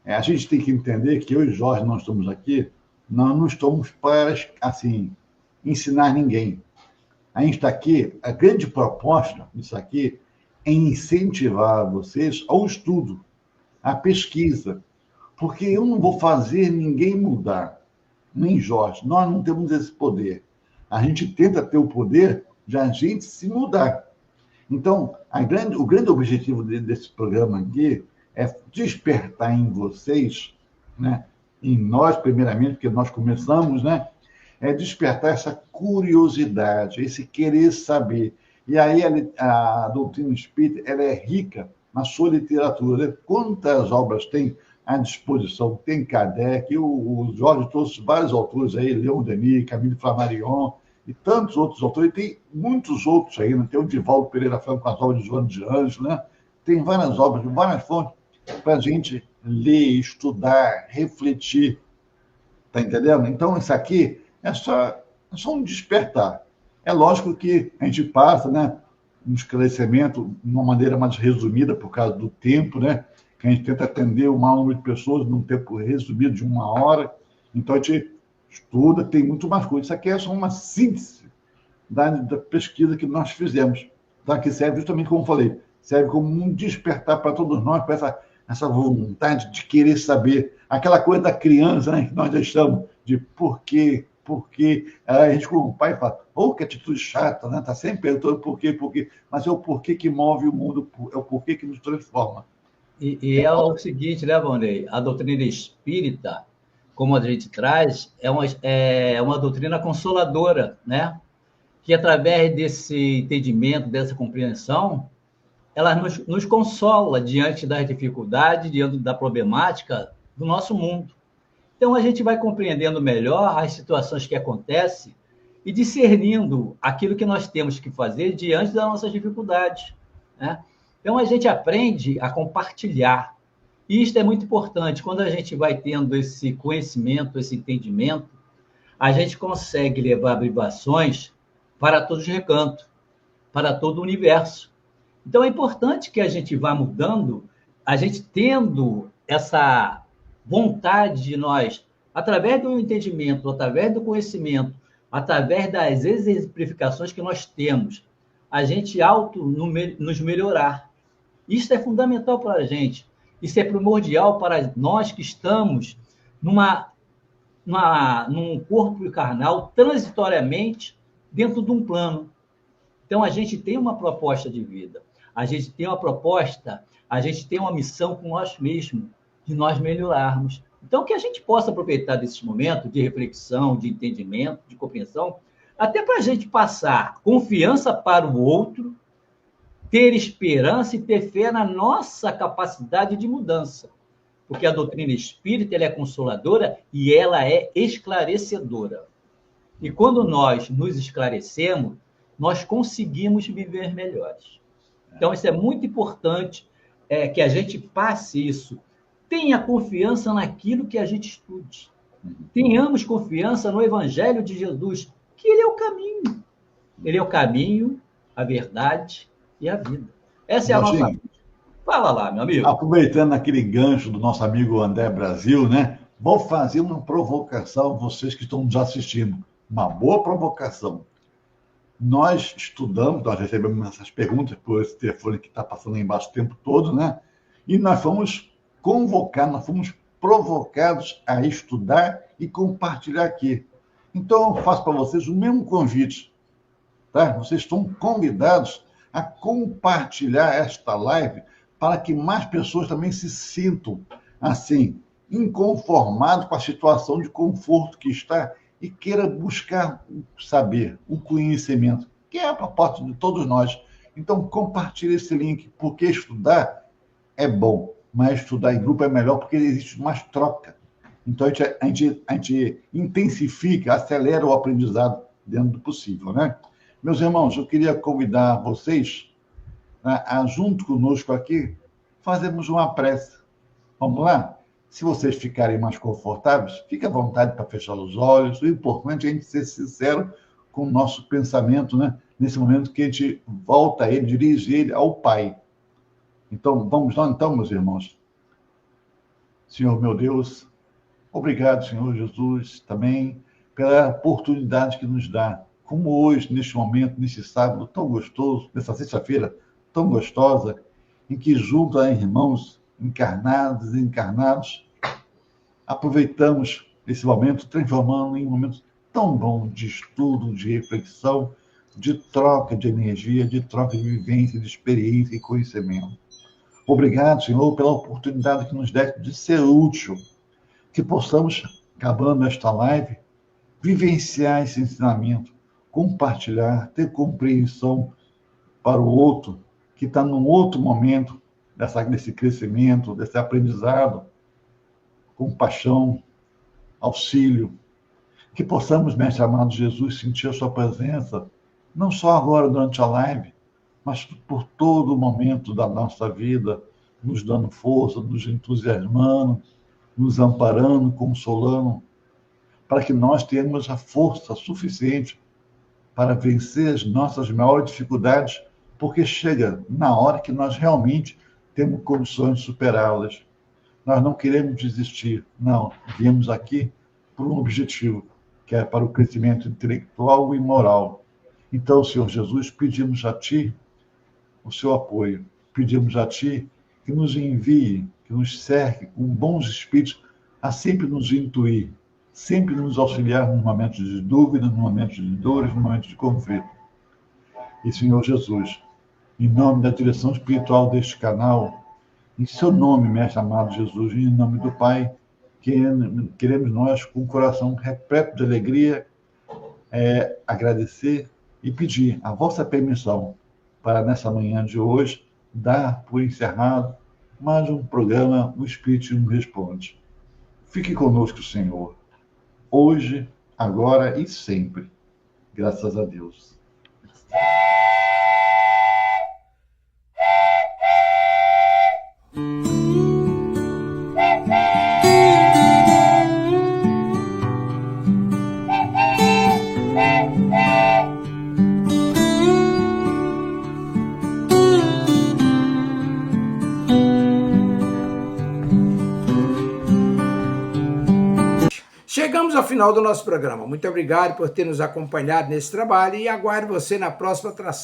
A gente tem que entender que eu e Jorge, nós estamos aqui, nós não estamos para, assim, ensinar ninguém. A gente está aqui, a grande proposta disso aqui é incentivar vocês ao estudo, à pesquisa, porque eu não vou fazer ninguém mudar, nem Jorge, nós não temos esse poder. A gente tenta ter o poder de a gente se mudar. Então, o grande objetivo desse programa aqui é despertar em vocês, né, em nós, primeiramente, porque nós começamos, né, é despertar essa curiosidade, esse querer saber. E aí a doutrina espírita ela é rica na sua literatura. Né? Quantas obras tem à disposição? Tem Kardec, o Jorge trouxe vários autores aí, Leon Denis, Camille Flammarion, e tantos outros autores, e tem muitos outros aí, né? Tem o Divaldo Pereira Franco com as obras de João de Anjos, né? Tem várias obras, várias fontes para a gente ler, estudar, refletir. Está entendendo? Então, isso aqui é só um despertar. É lógico que a gente passa, né, um esclarecimento de uma maneira mais resumida, por causa do tempo, né? Que a gente tenta atender o maior número de pessoas num tempo resumido de 1 hora. Então, a gente estuda, tem muito mais coisa. Isso aqui é só uma síntese da pesquisa que nós fizemos. Então, aqui serve justamente como eu falei, serve como um despertar para todos nós, para essa vontade de querer saber, aquela coisa da criança, né, que nós deixamos, de por que porque a gente, como pai, fala, que atitude chata, né? Está sempre perguntando por quê, mas é o porquê que move o mundo, é o porquê que nos transforma. E é o seguinte, né, Vanderlei? A doutrina espírita, como a gente traz, é uma doutrina consoladora, né? Que através desse entendimento, dessa compreensão, ela nos consola diante das dificuldades, diante da problemática do nosso mundo. Então, a gente vai compreendendo melhor as situações que acontecem e discernindo aquilo que nós temos que fazer diante das nossas dificuldades, né? Então, a gente aprende a compartilhar. E isto é muito importante. Quando a gente vai tendo esse conhecimento, esse entendimento, a gente consegue levar vibrações para todos os recantos, para todo o universo. Então, é importante que a gente vá mudando, a gente tendo essa vontade de nós, através do entendimento, através do conhecimento, através das exemplificações que nós temos, a gente nos melhorar. Isso é fundamental para a gente. Isso é primordial para nós que estamos num corpo carnal, transitoriamente, dentro de um plano. Então, a gente tem uma proposta de vida. A gente tem uma proposta, a gente tem uma missão com nós mesmos, de nós melhorarmos. Então, que a gente possa aproveitar desse momento de reflexão, de entendimento, de compreensão, até para a gente passar confiança para o outro, ter esperança e ter fé na nossa capacidade de mudança. Porque a doutrina espírita ela é consoladora e ela é esclarecedora. E quando nós nos esclarecemos, nós conseguimos viver melhores. Então, isso é muito importante que a gente passe isso. Tenha confiança naquilo que a gente estude. Tenhamos confiança no Evangelho de Jesus, que ele é o caminho. Ele é o caminho, a verdade e a vida. Essa é a nossa vida. Fala lá, meu amigo. Aproveitando aquele gancho do nosso amigo André Brasil, né? Vou fazer uma provocação a vocês que estão nos assistindo. Uma boa provocação. Nós estudamos, nós recebemos essas perguntas por esse telefone que está passando aí embaixo o tempo todo, né? E nós fomos convocados, nós fomos provocados a estudar e compartilhar aqui. Então, eu faço para vocês o mesmo convite, tá? Vocês estão convidados a compartilhar esta live para que mais pessoas também se sintam, assim, inconformados com a situação de conforto que está e queira buscar o saber, o conhecimento, que é a proposta de todos nós. Então, compartilhe esse link, porque estudar é bom, mas estudar em grupo é melhor porque existe mais troca. Então, a gente intensifica, acelera o aprendizado dentro do possível, né? Meus irmãos, eu queria convidar vocês, né, a, junto conosco aqui, fazermos uma prece. Vamos lá? Se vocês ficarem mais confortáveis, fique à vontade para fechar os olhos. O importante é a gente ser sincero com o nosso pensamento, né? Nesse momento que a gente volta a ele, dirige ele ao Pai. Então, vamos lá então, meus irmãos. Senhor, meu Deus, obrigado, Senhor Jesus, também pela oportunidade que nos dá, como hoje, neste momento, nesse sábado tão gostoso, nessa sexta-feira tão gostosa, em que junto a irmãos encarnados e encarnados, aproveitamos esse momento, transformando em um momento tão bom de estudo, de reflexão, de troca de energia, de troca de vivência, de experiência e conhecimento. Obrigado, Senhor, pela oportunidade que nos deste de ser útil, que possamos, acabando esta live, vivenciar esse ensinamento, compartilhar, ter compreensão para o outro, que está num outro momento desse crescimento, desse aprendizado, compaixão, auxílio, que possamos, Mestre amado Jesus, sentir a sua presença, não só agora durante a live, mas por todo o momento da nossa vida, nos dando força, nos entusiasmando, nos amparando, consolando, para que nós tenhamos a força suficiente para vencer as nossas maiores dificuldades, porque chega na hora que nós realmente temos condições de superá-las. Nós não queremos desistir, não. Viemos aqui por um objetivo, que é para o crescimento intelectual e moral. Então, Senhor Jesus, pedimos a Ti o seu apoio. Pedimos a Ti que nos envie, que nos cerque com bons espíritos a sempre nos intuir, sempre nos auxiliar no momento de dúvida, no momento de dores, no momento de conflito. E, Senhor Jesus, em nome da direção espiritual deste canal, em seu nome, Mestre amado Jesus, e em nome do Pai, queremos nós, com o coração repleto de alegria, agradecer e pedir a vossa permissão para, nessa manhã de hoje, dar por encerrado mais um programa O Espiritismo Responde. Fique conosco, Senhor, hoje, agora e sempre. Graças a Deus. Chegamos ao final do nosso programa. Muito obrigado por ter nos acompanhado nesse trabalho e aguardo você na próxima atração.